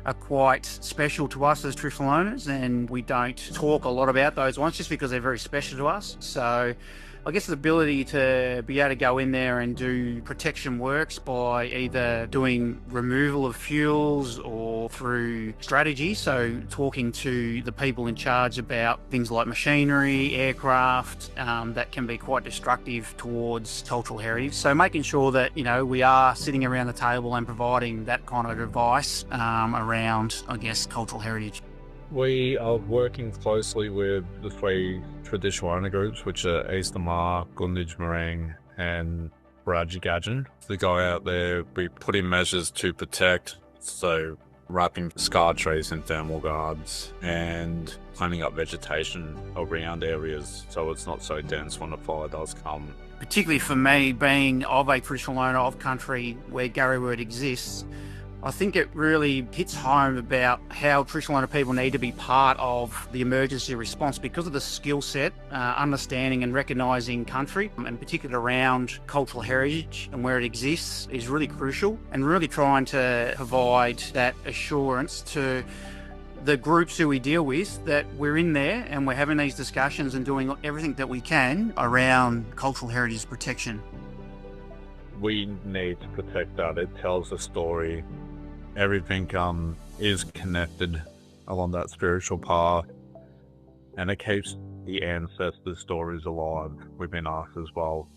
are quite special to us as traditional owners, and we don't talk a lot about those ones just because they're very special to us. So I guess the ability to be able to go in there and do protection works by either doing removal of fuels or through strategy, so talking to the people in charge about things like machinery, aircraft, that can be quite destructive towards cultural heritage. So making sure that, we are sitting around the table and providing that kind of advice around, I guess, cultural heritage. We are working closely with the 3 traditional owner groups, which are Eastern Mar, Gunditj Marang and Barraji to go out there. We put in measures to protect, so wrapping scar trees in thermal guards and planting up vegetation around areas so it's not so dense when the fire does come. Particularly for me, being of a traditional owner of country where Garryword exists, I think it really hits home about how traditional owner people need to be part of the emergency response because of the skill set, understanding and recognising country, and particularly around cultural heritage and where it exists is really crucial, and really trying to provide that assurance to the groups who we deal with that we're in there and we're having these discussions and doing everything that we can around cultural heritage protection. We need to protect that. It tells a story. Everything is connected along that spiritual path, and it keeps the ancestor stories alive within us as well.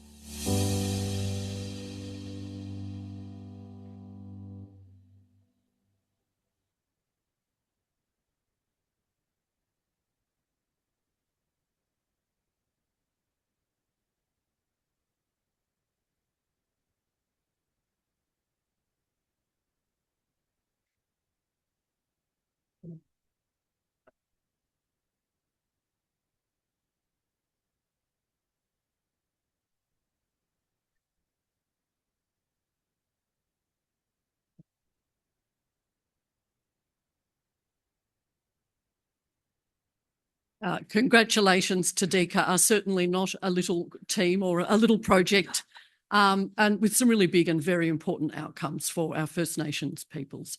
Congratulations to DECA are certainly not a little team or a little project, and with some really big and very important outcomes for our First Nations peoples.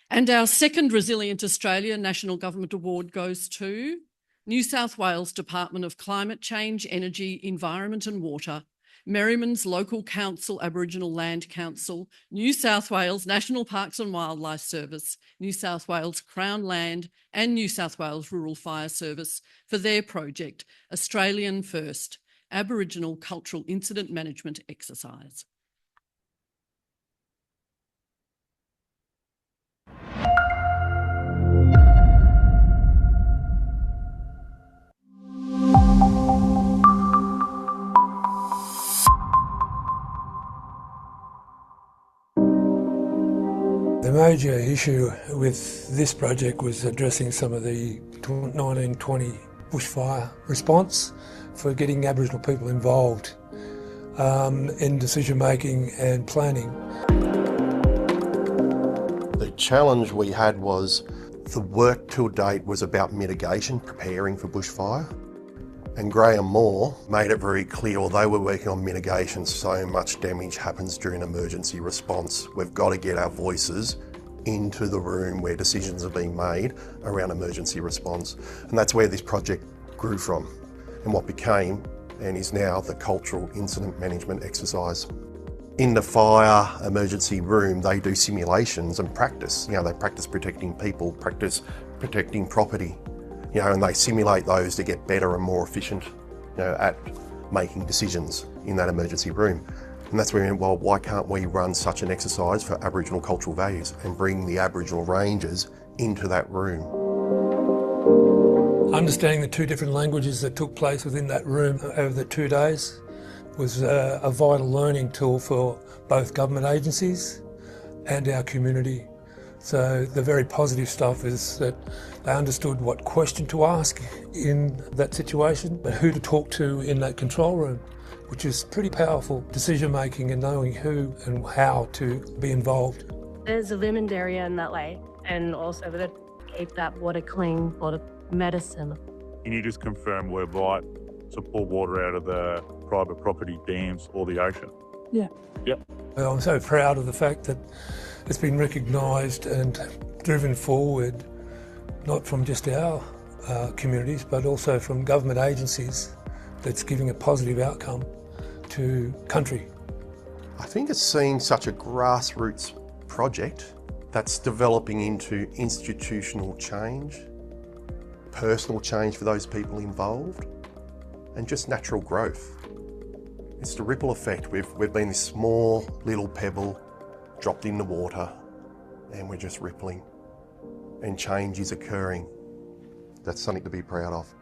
And our second Resilient Australia National Government Award goes to New South Wales Department of Climate Change, Energy, Environment and Water, Merriman's Local Council, Aboriginal Land Council, New South Wales National Parks and Wildlife Service, New South Wales Crown Land and New South Wales Rural Fire Service for their project, Australian First, Aboriginal Cultural Incident Management Exercise. The major issue with this project was addressing some of the 1920 bushfire response for getting Aboriginal people involved in decision making and planning. The challenge we had was the work to date was about mitigation, preparing for bushfire. And Graham Moore made it very clear, although we're working on mitigation, so much damage happens during emergency response. We've got to get our voices into the room where decisions are being made around emergency response. And that's where this project grew from and what became and is now the cultural incident management exercise. In the fire emergency room, they do simulations and practice. They practice protecting people, practice protecting property, and they simulate those to get better and more efficient, at making decisions in that emergency room. And that's where we went, well, why can't we run such an exercise for Aboriginal cultural values and bring the Aboriginal rangers into that room? Understanding the two different languages that took place within that room over the 2 days was a vital learning tool for both government agencies and our community. So the very positive stuff is that they understood what question to ask in that situation, but who to talk to in that control room, which is pretty powerful decision making and knowing who and how to be involved. There's a women's area in that lake, and also we've got to keep that water clean for the medicine. Can you just confirm we're right to pull water out of the private property dams or the ocean? Yeah. Yep. I'm so proud of the fact that it's been recognised and driven forward, not from just our communities, but also from government agencies, that's giving a positive outcome to country. I think it's seeing such a grassroots project that's developing into institutional change, personal change for those people involved, and just natural growth. It's the ripple effect. We've been this small little pebble dropped in the water, and we're just rippling, and change is occurring. That's something to be proud of.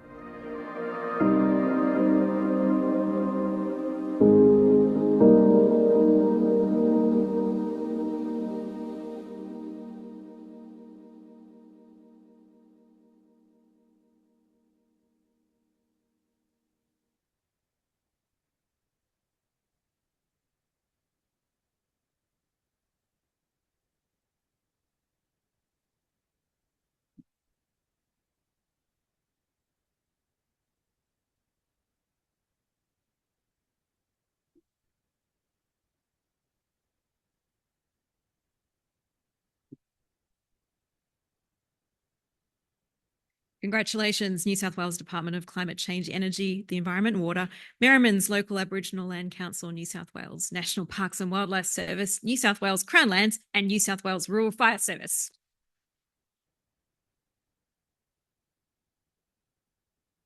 Congratulations, New South Wales Department of Climate Change, Energy, the Environment and Water, Merriman's Local Aboriginal Land Council, New South Wales, National Parks and Wildlife Service, New South Wales Crown Lands, and New South Wales Rural Fire Service.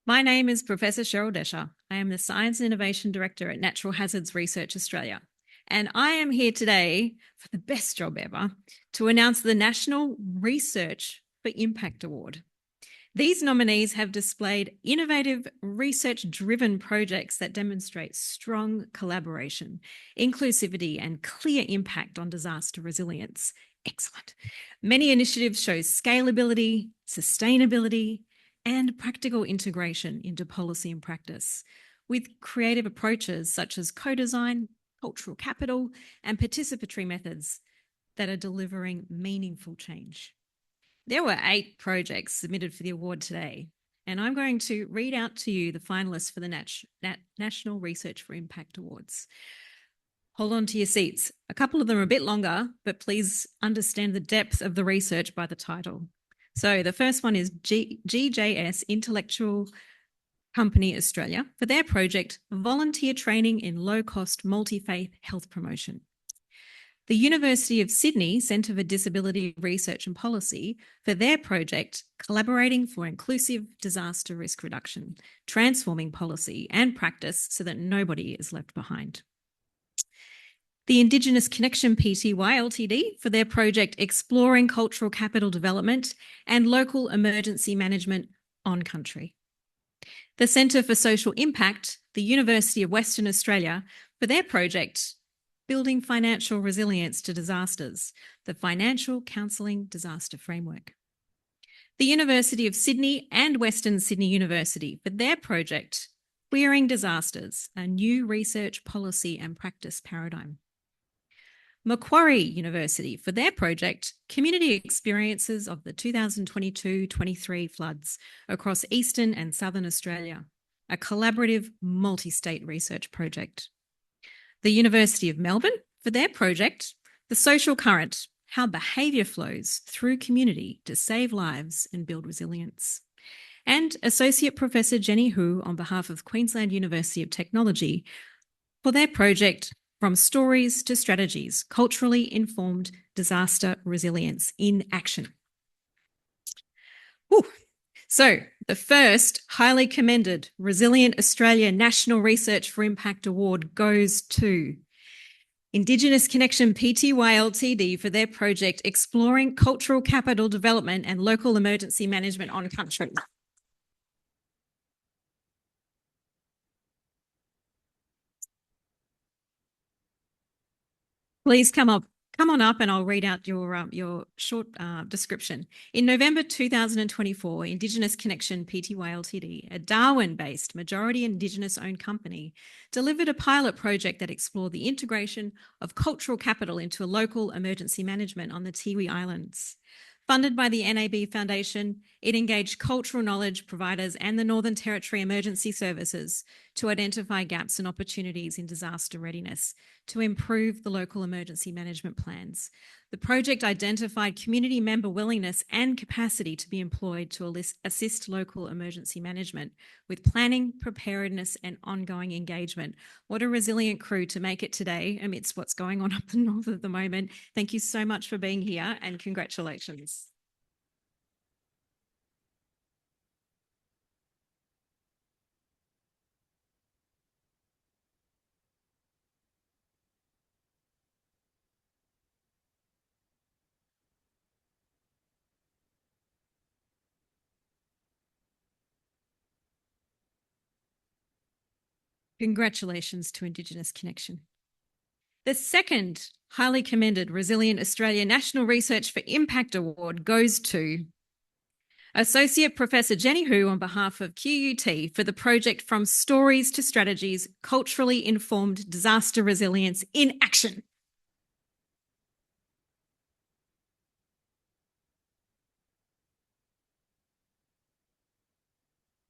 My name is Professor Cheryl Desher. I am the Science and Innovation Director at Natural Hazards Research Australia. And I am here today for the best job ever to announce the National Research for Impact Award. These nominees have displayed innovative, research-driven projects that demonstrate strong collaboration, inclusivity, and clear impact on disaster resilience. Excellent. Many initiatives show scalability, sustainability, and practical integration into policy and practice, with creative approaches such as co-design, cultural capital, and participatory methods that are delivering meaningful change. There were 8 projects submitted for the award today, and I'm going to read out to you the finalists for the National Research for Impact Awards. Hold on to your seats. A couple of them are a bit longer, but please understand the depth of the research by the title. So the first one is GJS Intellectual Company Australia for their project, Volunteer Training in Low-Cost Multi-Faith Health Promotion. The University of Sydney Centre for Disability Research and Policy for their project, Collaborating for Inclusive Disaster Risk Reduction, Transforming Policy and Practice so that nobody is left behind. The Indigenous Connection Pty Ltd for their project, Exploring Cultural Capital Development and Local Emergency Management on Country. The Centre for Social Impact, the University of Western Australia for their project, Building Financial Resilience to Disasters, the Financial Counselling Disaster Framework. The University of Sydney and Western Sydney University for their project, Clearing Disasters, a New Research Policy and Practice Paradigm. Macquarie University for their project, Community Experiences of the 2022-23 floods across Eastern and Southern Australia. a collaborative multi-state research project. The University of Melbourne, for their project, The Social Current, How Behaviour Flows Through Community to Save Lives and Build Resilience. And Associate Professor Jenny Hu, on behalf of Queensland University of Technology, for their project, From Stories to Strategies, Culturally Informed Disaster Resilience in Action. Whew. So the first highly commended Resilient Australia National Research for Impact Award goes to Indigenous Connection Pty Ltd for their project Exploring Cultural Capital Development and Local Emergency Management on Country. Please come on up and I'll read out your short description. In November 2024, Indigenous Connection Pty Ltd, a Darwin-based majority Indigenous-owned company, delivered a pilot project that explored the integration of cultural capital into a local emergency management on the Tiwi Islands. Funded by the NAB Foundation, it engaged cultural knowledge providers and the Northern Territory Emergency Services to identify gaps and opportunities in disaster readiness to improve the local emergency management plans. The project identified community member willingness and capacity to be employed to assist local emergency management with planning, preparedness, and ongoing engagement. What a resilient crew to make it today amidst what's going on up the north at the moment. Thank you so much for being here and congratulations. Congratulations to Indigenous Connection. The second highly commended Resilient Australia National Research for Impact Award goes to Associate Professor Jenny Hu on behalf of QUT for the project From Stories to Strategies, Culturally Informed Disaster Resilience in Action.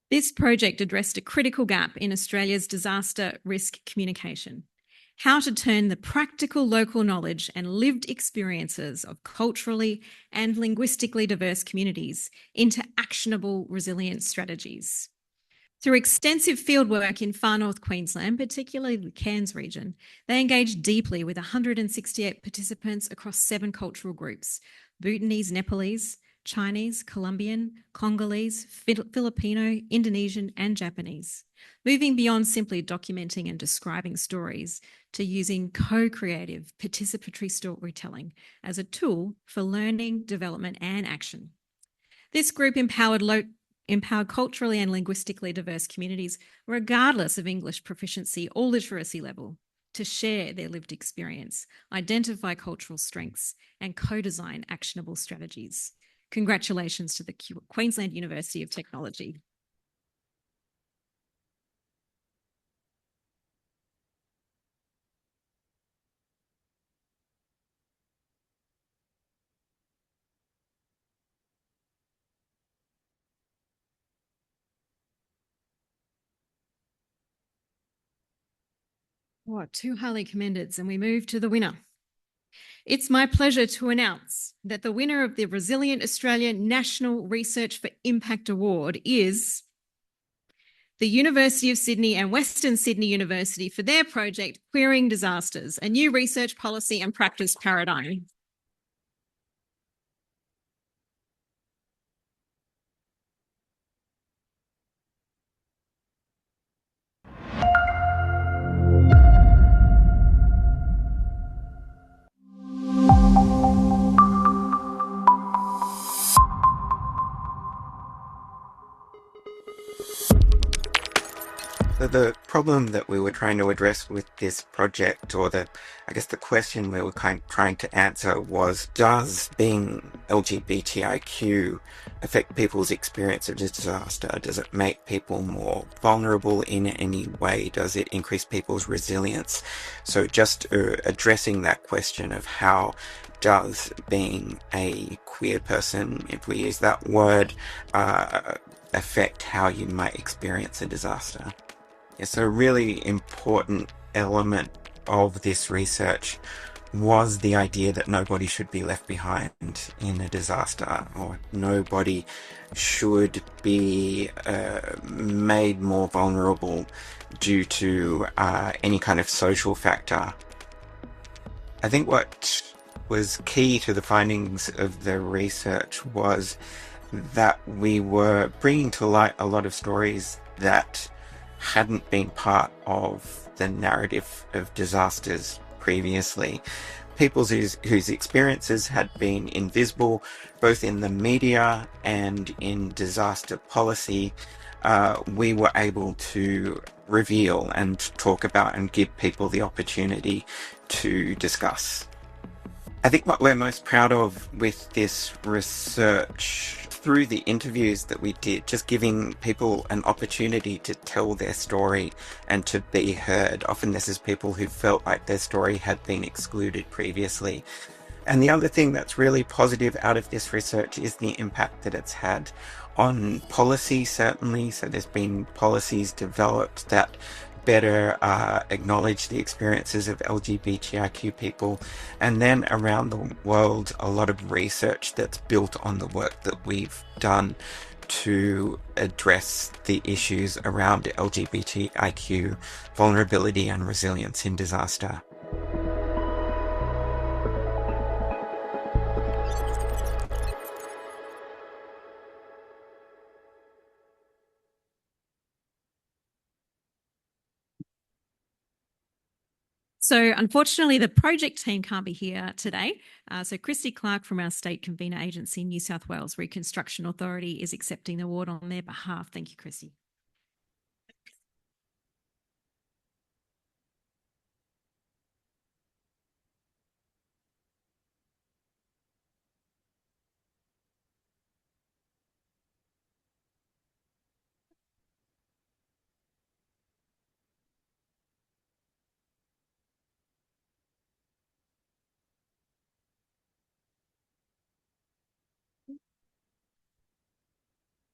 This project addressed a critical gap in Australia's disaster risk communication: how to turn the practical local knowledge and lived experiences of culturally and linguistically diverse communities into actionable resilience strategies. Through extensive fieldwork in far north Queensland, particularly the Cairns region, they engaged deeply with 168 participants across 7 cultural groups: Bhutanese, Nepalese, Chinese, Colombian, Congolese, Filipino, Indonesian, and Japanese, moving beyond simply documenting and describing stories to using co-creative participatory storytelling as a tool for learning, development, and action. This group empowered culturally and linguistically diverse communities, regardless of English proficiency or literacy level, to share their lived experience, identify cultural strengths, and co-design actionable strategies. Congratulations to the Queensland University of Technology. Oh, 2 highly commendeds, and we move to the winner. It's my pleasure to announce that the winner of the Resilient Australia National Research for Impact Award is the University of Sydney and Western Sydney University for their project Queering Disasters, a new research policy and practice paradigm. So the problem that we were trying to address with this project, or the question we were trying to answer was, does being LGBTIQ affect people's experience of disaster? Does it make people more vulnerable in any way? Does it increase people's resilience? So just addressing that question of how does being a queer person, if we use that word, affect how you might experience a disaster. Yeah, so a really important element of this research was the idea that nobody should be left behind in a disaster, or nobody should be made more vulnerable due to any kind of social factor. I think what was key to the findings of the research was that we were bringing to light a lot of stories that hadn't been part of the narrative of disasters previously. People whose experiences had been invisible, both in the media and in disaster policy, we were able to reveal and talk about and give people the opportunity to discuss. I think what we're most proud of with this research, through the interviews that we did, just giving people an opportunity to tell their story and to be heard. Often this is people who felt like their story had been excluded previously. And the other thing that's really positive out of this research is the impact that it's had on policy, certainly. So there's been policies developed that better acknowledge the experiences of LGBTIQ people, and then around the world a lot of research that's built on the work that we've done to address the issues around LGBTIQ vulnerability and resilience in disaster. So unfortunately, the project team can't be here today. So Christy Clark from our state convener agency, New South Wales Reconstruction Authority, is accepting the award on their behalf. Thank you, Christy.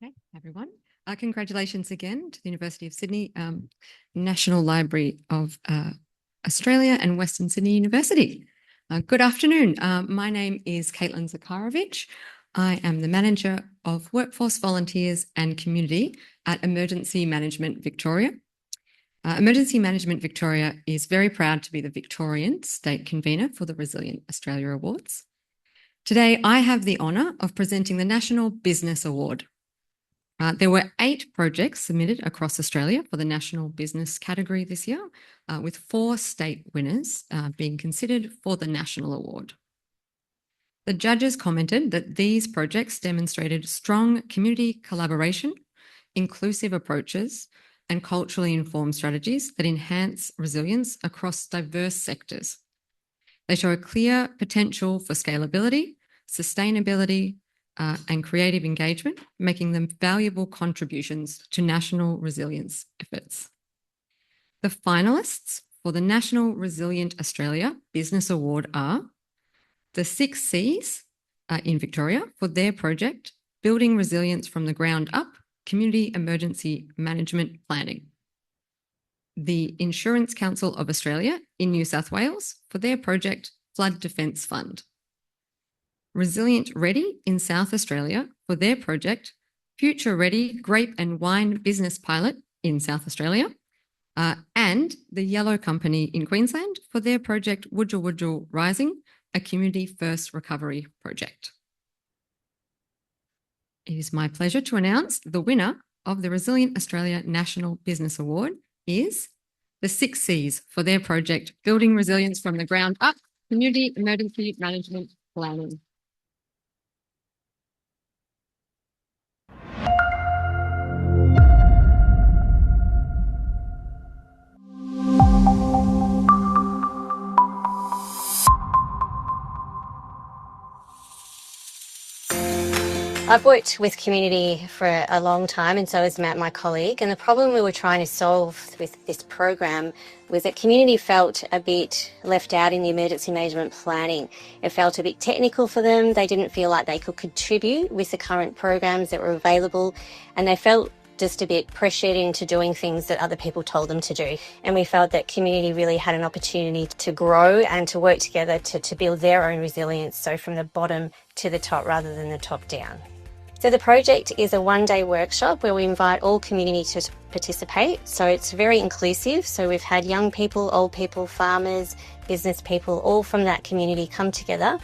Okay, everyone. Congratulations again to the University of Sydney, National Library of Australia and Western Sydney University. Good afternoon. My name is Caitlin Zakarovich. I am the Manager of Workforce Volunteers and Community at Emergency Management Victoria. Emergency Management Victoria is very proud to be the Victorian state convener for the Resilient Australia Awards. Today, I have the honour of presenting the National Business Award. There were 8 projects submitted across Australia for the National Business category this year, with 4 state winners being considered for the National Award. The judges commented that these projects demonstrated strong community collaboration, inclusive approaches, and culturally informed strategies that enhance resilience across diverse sectors. They show a clear potential for scalability, sustainability, and creative engagement, making them valuable contributions to national resilience efforts. The finalists for the National Resilient Australia Business Award are the 6 Cs in Victoria for their project, Building Resilience from the Ground Up, Community Emergency Management Planning. The Insurance Council of Australia in New South Wales for their project, Flood Defence Fund. Resilient Ready in South Australia for their project, Future Ready Grape and Wine Business Pilot in South Australia, and the Yellow Company in Queensland for their project, Wudjal Wudjal Rising, a community first recovery project. It is my pleasure to announce the winner of the Resilient Australia National Business Award is the 6 Cs for their project, Building Resilience from the Ground Up, Community Emergency Management Planning. I've worked with community for a long time, and so has Matt, my colleague, and the problem we were trying to solve with this program was that community felt a bit left out in the emergency management planning. It felt a bit technical for them. They didn't feel like they could contribute with the current programs that were available, and they felt just a bit pressured into doing things that other people told them to do. And we felt that community really had an opportunity to grow and to work together to build their own resilience, so from the bottom to the top rather than the top down. So the project is a one-day workshop where we invite all community to participate. So it's very inclusive. So we've had young people, old people, farmers, business people, all from that community come together,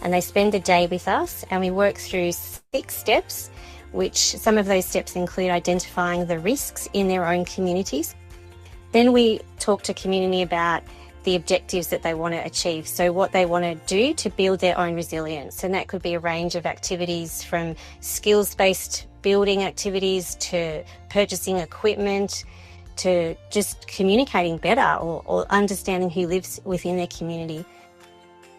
and they spend a day with us, and we work through 6 steps, which some of those steps include identifying the risks in their own communities. Then we talk to community about the objectives that they want to achieve, so what they want to do to build their own resilience. And that could be a range of activities, from skills-based building activities to purchasing equipment to just communicating better or understanding who lives within their community.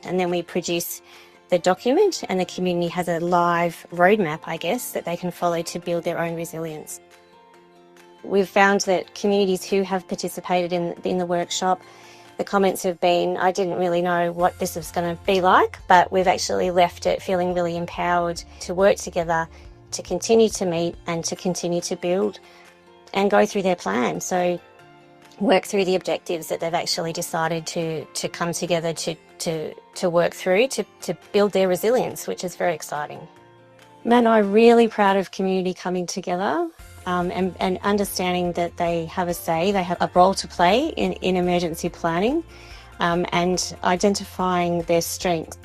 And then we produce the document, and the community has a live roadmap, I guess, that they can follow to build their own resilience. We've found that communities who have participated in the workshop, the comments have been, I didn't really know what this was going to be like, but we've actually left it feeling really empowered to work together, to continue to meet and to continue to build and go through their plan. So work through the objectives that they've actually decided to come together to work through to build their resilience, which is very exciting. Matt and I are really proud of community coming together and understanding that they have a say, they have a role to play in emergency planning and identifying their strengths.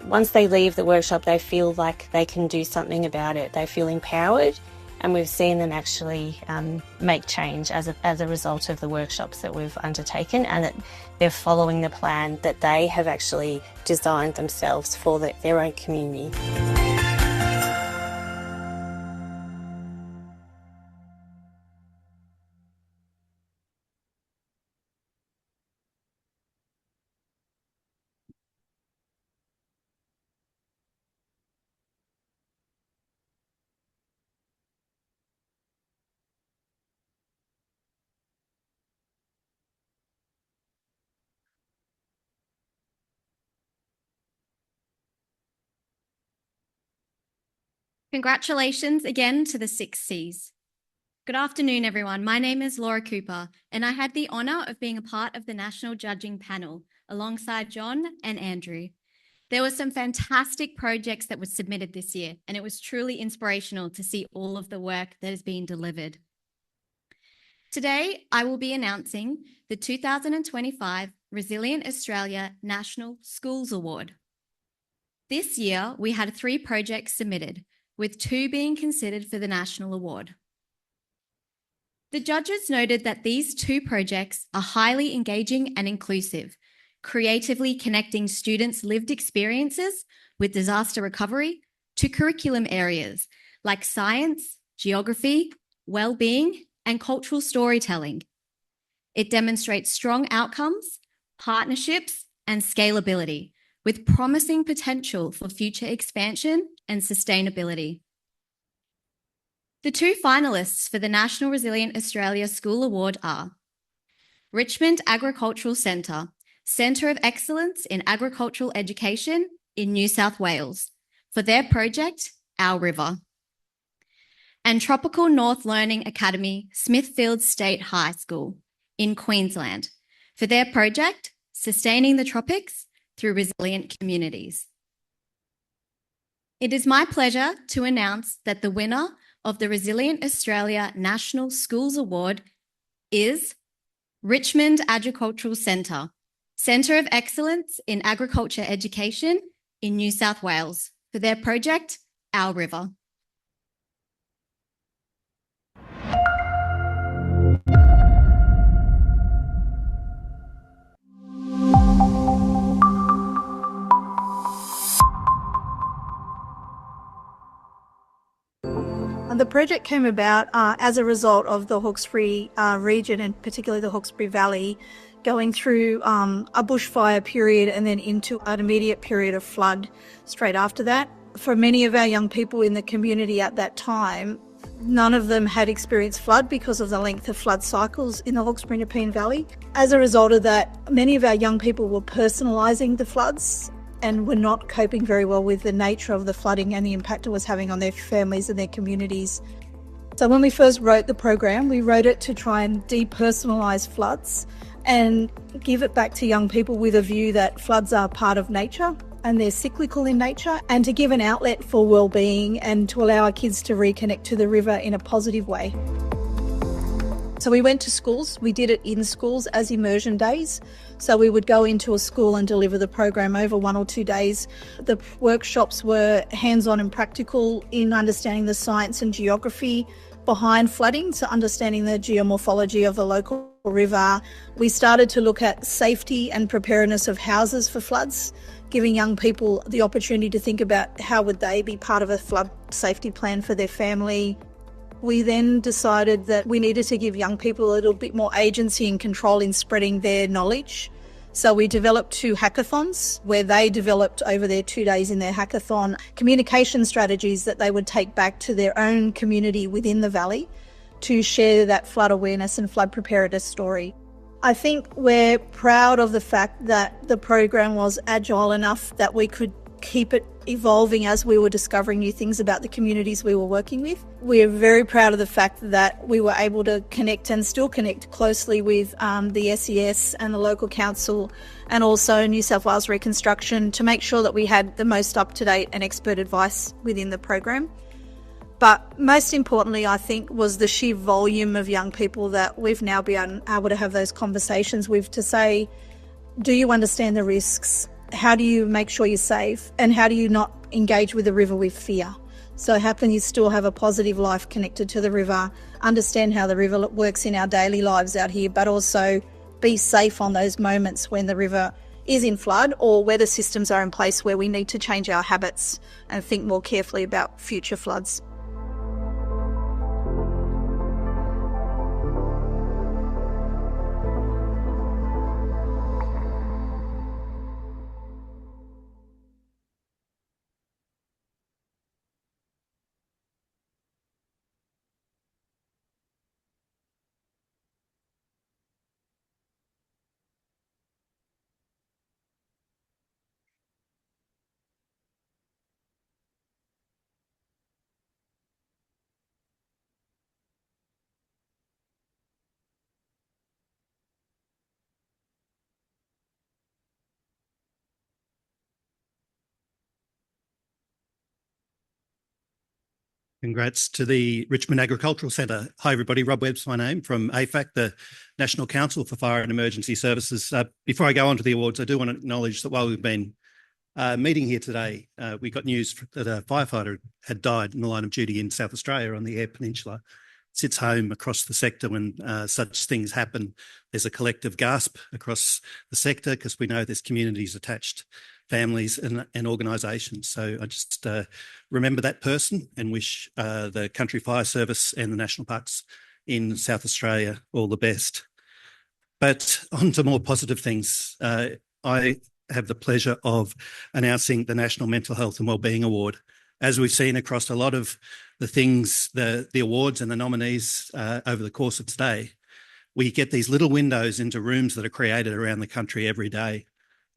Once they leave the workshop, they feel like they can do something about it. They feel empowered, and we've seen them actually make change as a result of the workshops that we've undertaken, and that they're following the plan that they have actually designed themselves for their own community. Congratulations again to the 6 Cs. Good afternoon, everyone. My name is Laura Cooper, and I had the honour of being a part of the National Judging Panel alongside John and Andrew. There were some fantastic projects that were submitted this year, and it was truly inspirational to see all of the work that is being delivered. Today, I will be announcing the 2025 Resilient Australia National Schools Award. This year, we had 3 projects submitted, with 2 being considered for the National Award. The judges noted that these 2 projects are highly engaging and inclusive, creatively connecting students' lived experiences with disaster recovery to curriculum areas like science, geography, well-being, and cultural storytelling. It demonstrates strong outcomes, partnerships, and scalability, with promising potential for future expansion and sustainability. The 2 finalists for the National Resilient Australia School Award are Richmond Agricultural Centre, Centre of Excellence in Agricultural Education in New South Wales, for their project, Our River, and Tropical North Learning Academy, Smithfield State High School in Queensland, for their project, Sustaining the Tropics through Resilient Communities. It is my pleasure to announce that the winner of the Resilient Australia National Schools Award is Richmond Agricultural Centre, Centre of Excellence in Agriculture Education in New South Wales, for their project, Our River. The project came about as a result of the Hawkesbury region, and particularly the Hawkesbury Valley, going through a bushfire period and then into an immediate period of flood straight after that. For many of our young people in the community at that time, none of them had experienced flood because of the length of flood cycles in the Hawkesbury and Nepean Valley. As a result of that, many of our young people were personalising the floods and were not coping very well with the nature of the flooding and the impact it was having on their families and their communities. So when we first wrote the program, we wrote it to try and depersonalise floods and give it back to young people with a view that floods are part of nature and they're cyclical in nature, and to give an outlet for well-being and to allow our kids to reconnect to the river in a positive way. So we went to schools. We did it in schools as immersion days. So we would go into a school and deliver the program over 1 or 2 days. The workshops were hands-on and practical in understanding the science and geography behind flooding, so understanding the geomorphology of the local river. We started to look at safety and preparedness of houses for floods, giving young people the opportunity to think about how would they be part of a flood safety plan for their family. We then decided that we needed to give young people a little bit more agency and control in spreading their knowledge. So we developed 2 hackathons where they developed over their 2 days in their hackathon communication strategies that they would take back to their own community within the valley to share that flood awareness and flood preparedness story. I think we're proud of the fact that the program was agile enough that we could keep it evolving as we were discovering new things about the communities we were working with. We're very proud of the fact that we were able to connect and still connect closely with the SES and the local council and also New South Wales Reconstruction to make sure that we had the most up-to-date and expert advice within the program. But most importantly, I think, was the sheer volume of young people that we've now been able to have those conversations with to say, do you understand the risks? How do you make sure you're safe? And how do you not engage with the river with fear? So how can you still have a positive life connected to the river, understand how the river works in our daily lives out here, but also be safe on those moments when the river is in flood or weather systems are in place where we need to change our habits and think more carefully about future floods. Congrats to the Richmond Agricultural Centre. Hi everybody, Rob Webb's my name from AFAC, the National Council for Fire and Emergency Services. Before I go on to the awards, I do want to acknowledge that while we've been meeting here today, we got news that a firefighter had died in the line of duty in South Australia on the Eyre Peninsula. Sits home across the sector when such things happen. There's a collective gasp across the sector because we know there's communities attached, families and organisations. So I just remember that person and wish the Country Fire Service and the National Parks in South Australia all the best. But on to more positive things. I have the pleasure of announcing the National Mental Health and Wellbeing Award. As we've seen across a lot of the things, the awards and the nominees over the course of today, we get these little windows into rooms that are created around the country every day.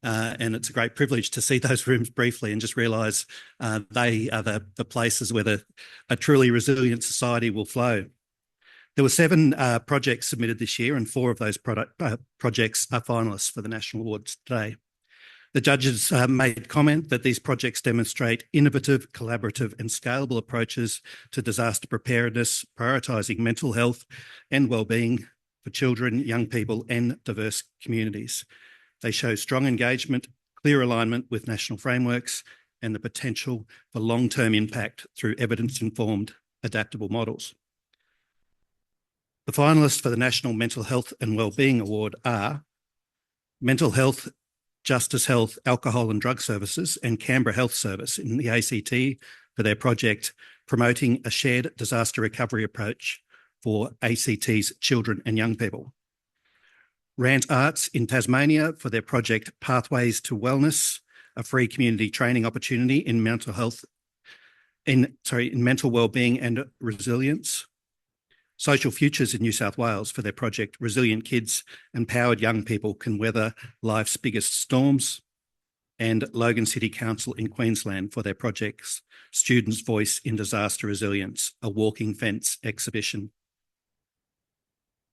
And it's a great privilege to see those rooms briefly and just realise they are the places where a truly resilient society will flow. There were 7 projects submitted this year and 4 of those projects are finalists for the National Awards today. The judges made comment that these projects demonstrate innovative, collaborative and scalable approaches to disaster preparedness, prioritising mental health and wellbeing for children, young people and diverse communities. They show strong engagement, clear alignment with national frameworks and the potential for long-term impact through evidence-informed, adaptable models. The finalists for the National Mental Health and Wellbeing Award are Mental Health, Justice Health, Alcohol and Drug Services and Canberra Health Service in the ACT for their project promoting a shared disaster recovery approach for ACT's children and young people. Rant Arts in Tasmania for their project Pathways to Wellness, a free community training opportunity in mental health in mental wellbeing and resilience. Social Futures in New South Wales for their project Resilient Kids, Empowered Young People Can Weather Life's Biggest Storms. And Logan City Council in Queensland for their projects Students' Voice in Disaster Resilience, a walking fence exhibition.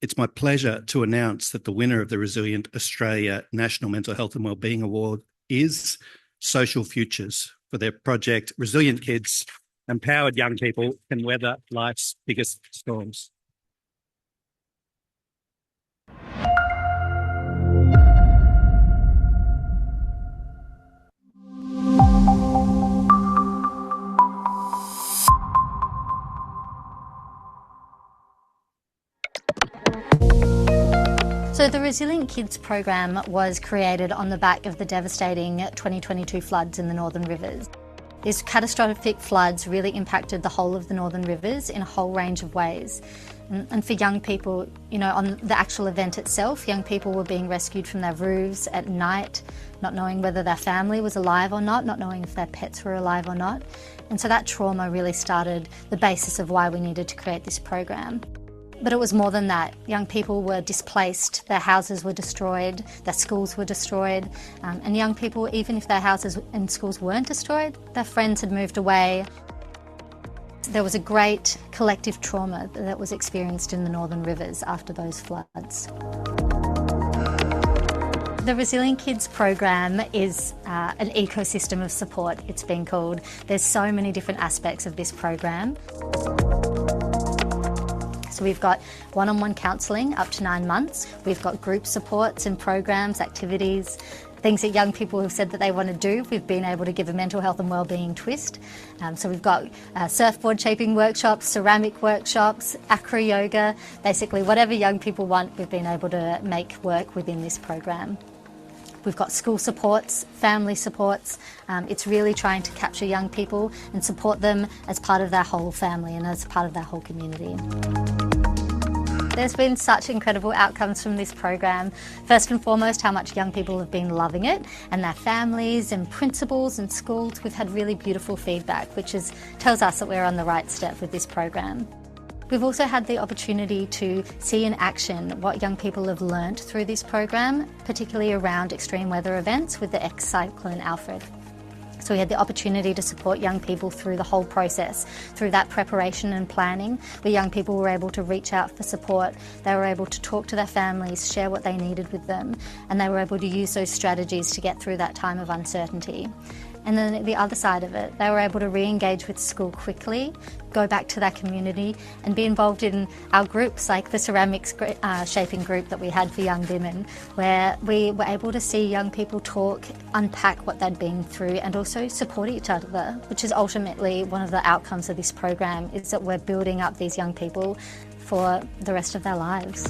It's my pleasure to announce that the winner of the Resilient Australia National Mental Health and Wellbeing Award is Social Futures for their project Resilient Kids, Empowered Young People Can Weather Life's Biggest Storms. So the Resilient Kids program was created on the back of the devastating 2022 floods in the Northern Rivers. These catastrophic floods really impacted the whole of the Northern Rivers in a whole range of ways. And for young people, you know, on the actual event itself, young people were being rescued from their roofs at night, not knowing whether their family was alive or not knowing if their pets were alive or not. And so that trauma really started the basis of why we needed to create this program. But it was more than that. Young people were displaced, their houses were destroyed, their schools were destroyed, and young people, even if their houses and schools weren't destroyed, their friends had moved away. There was a great collective trauma that was experienced in the Northern Rivers after those floods. The Resilient Kids program is an ecosystem of support, it's been called. There's so many different aspects of this program. So we've got one-on-one counselling up to 9 months. We've got group supports and programs, activities, things that young people have said that they want to do. We've been able to give a mental health and wellbeing twist. So we've got surfboard shaping workshops, ceramic workshops, acro yoga, basically whatever young people want, we've been able to make work within this program. We've got school supports, family supports. It's really trying to capture young people and support them as part of their whole family and as part of their whole community. There's been such incredible outcomes from this program. First and foremost, how much young people have been loving it, and their families and principals and schools. We've had really beautiful feedback, which tells us that we're on the right step with this program. We've also had the opportunity to see in action what young people have learnt through this program, particularly around extreme weather events with the ex-cyclone Alfred. So we had the opportunity to support young people through the whole process, through that preparation and planning, where young people were able to reach out for support. They were able to talk to their families, share what they needed with them, and they were able to use those strategies to get through that time of uncertainty. And then at the other side of it, they were able to re-engage with school quickly, go back to their community and be involved in our groups like the ceramics shaping group that we had for young women, where we were able to see young people talk, unpack what they'd been through and also support each other, which is ultimately one of the outcomes of this program, is that we're building up these young people for the rest of their lives.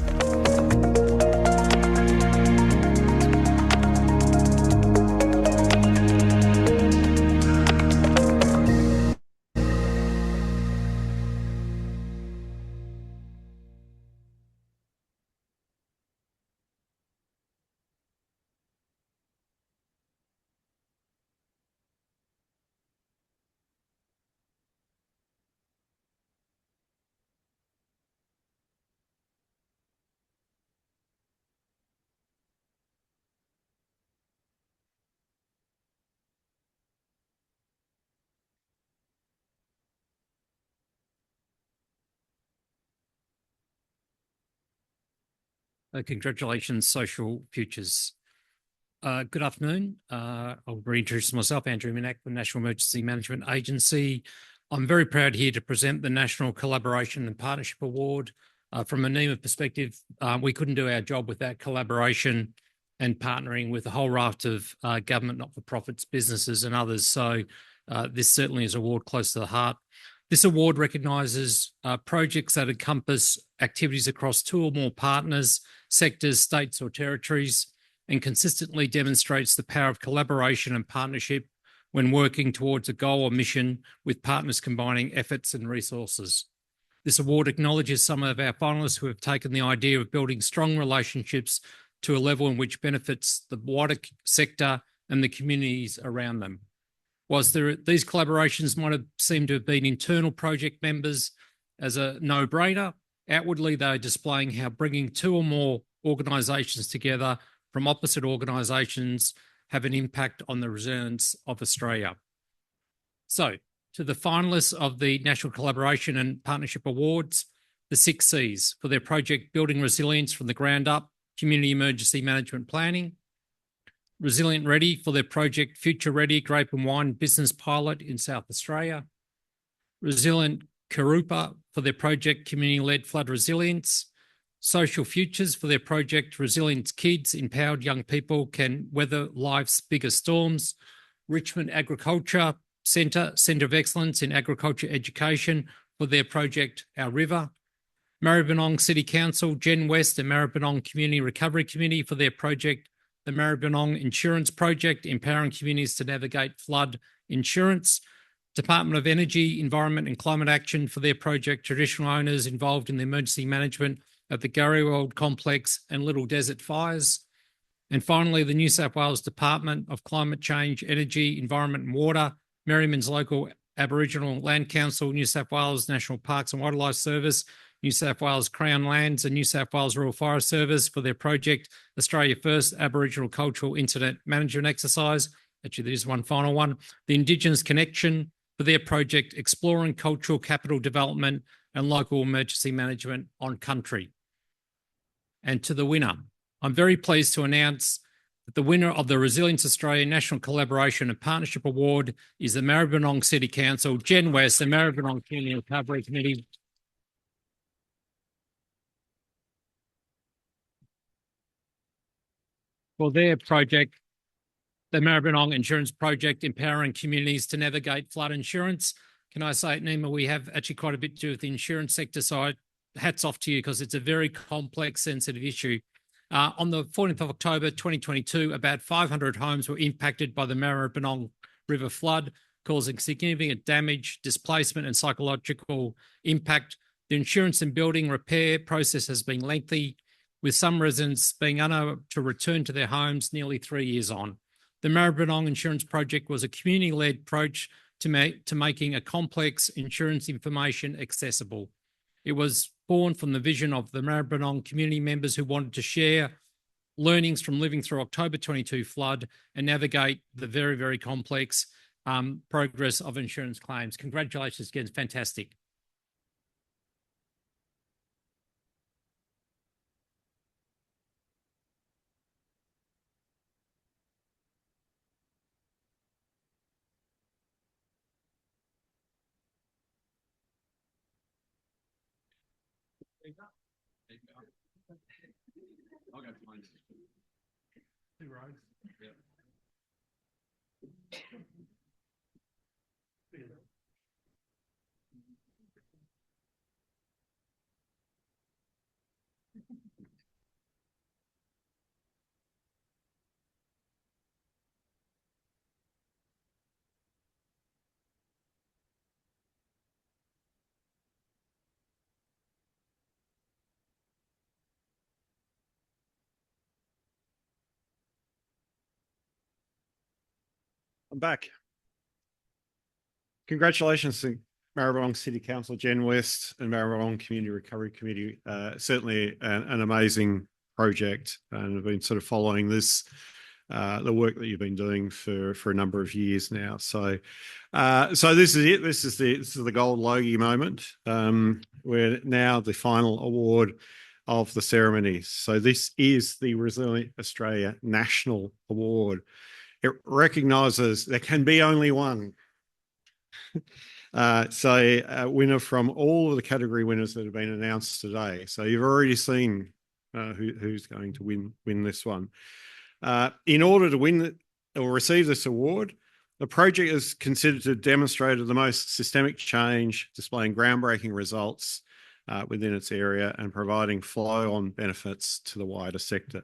Congratulations, Social Futures. Good afternoon. I'll reintroduce myself, Andrew Minack, the National Emergency Management Agency. I'm very proud here to present the National Collaboration and Partnership Award. From a NEMA perspective, we couldn't do our job without collaboration and partnering with a whole raft of government, not-for-profits, businesses and others. So this certainly is an award close to the heart. This award recognises projects that encompass activities across 2 or more partners, sectors, states or territories, and consistently demonstrates the power of collaboration and partnership when working towards a goal or mission with partners combining efforts and resources. This award acknowledges some of our finalists who have taken the idea of building strong relationships to a level in which benefits the wider sector and the communities around them, Whilst these collaborations might have seemed to have been internal project members as a no-brainer, outwardly they are displaying how bringing two or more organisations together from opposite organisations have an impact on the resilience of Australia. So, to the finalists of the National Collaboration and Partnership Awards, the 6 Cs for their project Building Resilience from the Ground Up, Community Emergency Management Planning. Resilient Ready for their project Future Ready Grape and Wine Business Pilot in South Australia. Resilient Karupa for their project Community-Led Flood Resilience. Social Futures for their project Resilience Kids, Empowered Young People Can Weather Life's Biggest Storms. Richmond Agriculture Centre of Excellence in Agriculture Education for their project Our River. Maribyrnong City Council, Gen West and Maribyrnong Community Recovery Committee for their project the Maribyrnong Insurance Project, Empowering Communities to Navigate Flood Insurance. Department of Energy, Environment and Climate Action for their project Traditional Owners Involved in the Emergency Management of the Garrywald Complex and Little Desert Fires. And finally, the New South Wales Department of Climate Change, Energy, Environment and Water, Merriman's Local Aboriginal Land Council, New South Wales National Parks and Wildlife Service, New South Wales Crown Lands and New South Wales Rural Forest Service for their project Australia First Aboriginal Cultural Incident Management Exercise. Actually, there's one final one. The Indigenous Connection for their project Exploring Cultural Capital Development and Local Emergency Management on Country. And to the winner, I'm very pleased to announce that the winner of the Resilience Australia National Collaboration and Partnership Award is the Maribyrnong City Council, Gen West, the Maribyrnong Community Recovery Committee. For their project, the Maribyrnong Insurance Project, Empowering Communities to Navigate Flood Insurance. Can I say, Nima, we have actually quite a bit to do with the insurance sector, so hats off to you because it's a very complex, sensitive issue. On the 14th of October 2022, about 500 homes were impacted by the Maribyrnong River flood, causing significant damage, displacement and psychological impact. The insurance and building repair process has been lengthy, with some residents being unable to return to their homes nearly 3 years on. The Maribyrnong Insurance Project was a community-led approach to making a complex insurance information accessible. It was born from the vision of the Maribyrnong community members who wanted to share learnings from living through October 22 flood and navigate the very, very complex progress of insurance claims. Congratulations again, fantastic. I'm back. Congratulations to Maribyrnong City Council, Gen West and Maribyrnong Community Recovery Committee. Certainly an amazing project, and I've been sort of following this, the work that you've been doing for a number of years now. So this is it. This is the gold Logie moment. We're now the final award of the ceremony. So this is the Resilient Australia National Award. It recognises there can be only one. So a winner from all of the category winners that have been announced today. So you've already seen who's going to win this one. In order to win or receive this award, the project is considered to have demonstrated the most systemic change, displaying groundbreaking results within its area and providing flow-on benefits to the wider sector.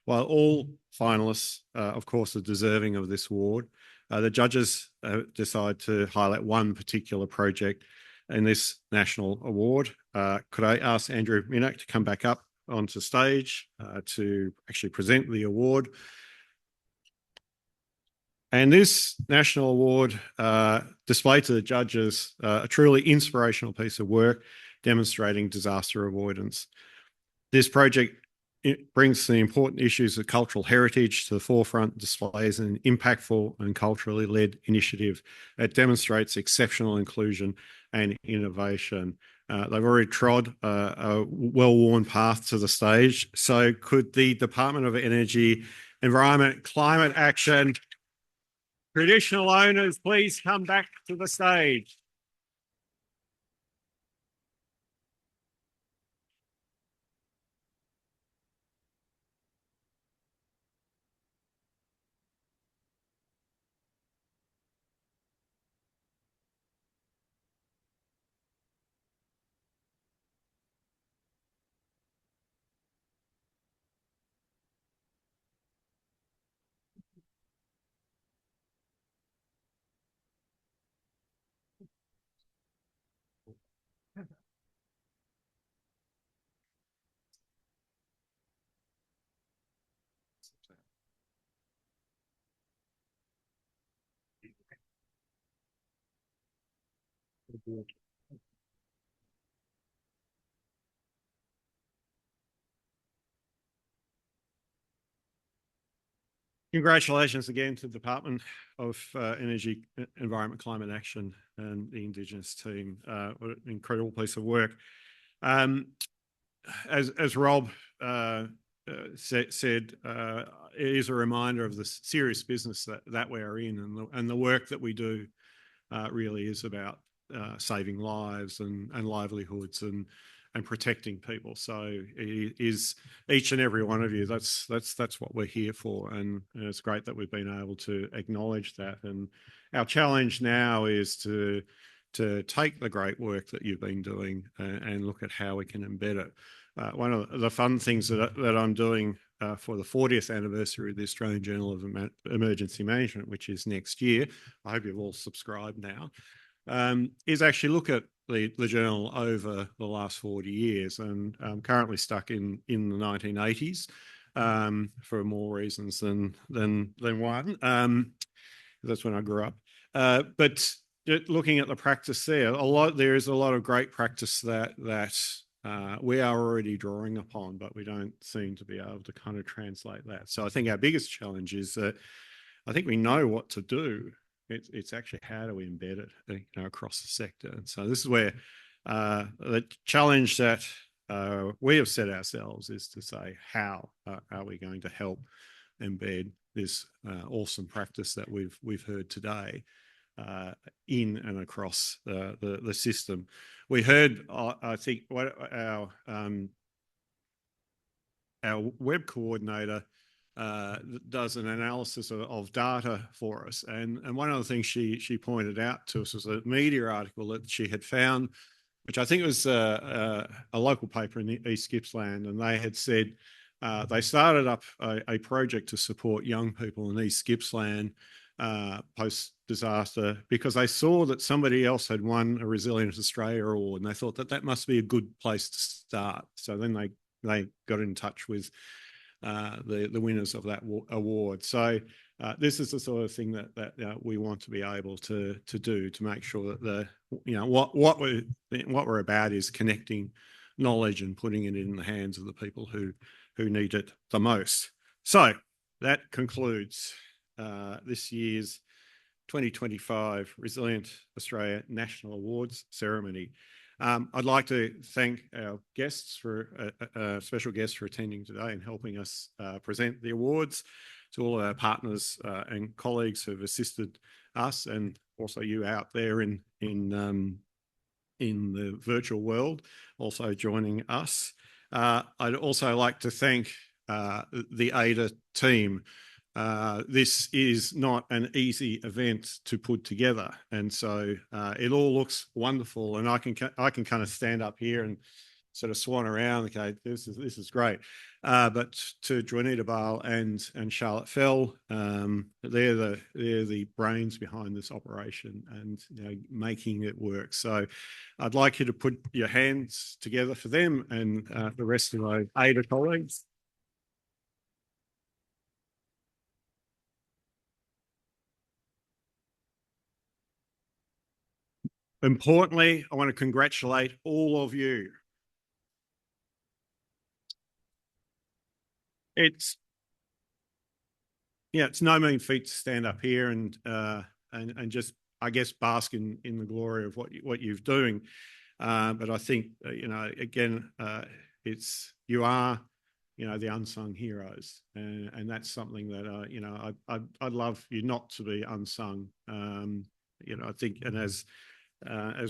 While all finalists, of course, are deserving of this award, the judges decide to highlight one particular project in this national award. Could I ask Andrew Minak to come back up onto stage to actually present the award? And this national award displayed to the judges a truly inspirational piece of work demonstrating disaster avoidance. This project brings the important issues of cultural heritage to the forefront, displays an impactful and culturally led initiative that demonstrates exceptional inclusion and innovation. They've already trod a well-worn path to the stage. So could the Department of Energy, Environment, Climate Action, traditional owners, please come back to the stage. Congratulations again to the Department of Energy, Environment, Climate Action and the Indigenous team. What an incredible piece of work. As Rob said, it is a reminder of the serious business that we're in, and the work that we do really is about saving lives and livelihoods and protecting people. So it is each and every one of you. That's what we're here for, and it's great that we've been able to acknowledge that. And our challenge now is to take the great work that you've been doing and look at how we can embed it. One of the fun things that I'm doing for the 40th anniversary of the Australian Journal of Emergency Management, which is next year, I hope you've all subscribed now, is actually look at the journal over the last 40 years. And I'm currently stuck in the 1980s for more reasons than one. That's when I grew up. But looking at the practice there is a lot of great practice that we are already drawing upon, but we don't seem to be able to kind of translate that. So I think our biggest challenge is that I think we know what to do. It's actually how do we embed it across the sector. And so this is where the challenge that we have set ourselves is to say, how are we going to help embed this awesome practice that we've heard today in and across the system. We heard, I think, what our web coordinator does an analysis of data for us, and one of the things she pointed out to us was a media article that she had found, which I think was a local paper in East Gippsland, and they had said they started up a project to support young people in East Gippsland post-disaster because they saw that somebody else had won a Resilient Australia award, and they thought that must be a good place to start. So then they got in touch with the winners of that award. So this is the sort of thing that we want to be able to do to make sure that what we're about is connecting knowledge and putting it in the hands of the people who need it the most. So that concludes this year's 2025 Resilient Australia National Awards ceremony. I'd like to thank our guests for special guests for attending today and helping us present the awards, to all our partners and colleagues who have assisted us, and also you out there in the virtual world also joining us. I'd also like to thank the AIDA team. This is not an easy event to put together, and so it all looks wonderful, and I can kind of stand up here and sort of swan around. Okay, this is great, but to Juanita Bale and Charlotte Fell, they're the brains behind this operation and making it work. So I'd like you to put your hands together for them and the rest of my AIDA colleagues. Importantly, I want to congratulate all of you. It's no mean feat to stand up here and just, I guess, bask in the glory of what you're doing. But I think again, you are the unsung heroes, and that's something that I'd love you not to be unsung. I think, and as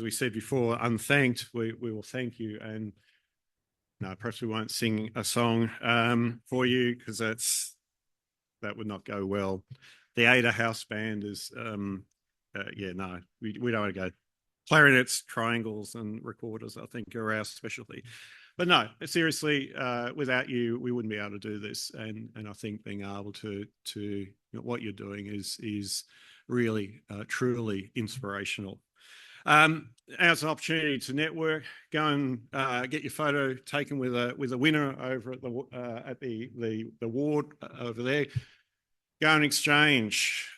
we said before, unthanked, we will thank you. And no, perhaps we won't sing a song for you, because that would not go well. The Ada House Band is, no, we don't want to go. Clarinets, triangles, and recorders, I think, are our specialty. But no, seriously, without you, we wouldn't be able to do this. And I think being able to what you're doing is really, truly inspirational. As an opportunity to network, go and get your photo taken with a winner over at the ward over there. Go and exchange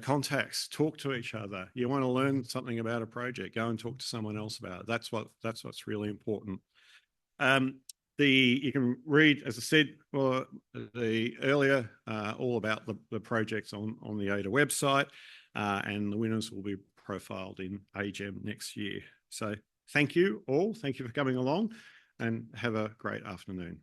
contacts, talk to each other. You want to learn something about a project, go and talk to someone else about it. That's what's really important. You can read, as I said earlier, all about the projects on the ADA website, and the winners will be profiled in AGEM next year. So thank you all. Thank you for coming along, and have a great afternoon.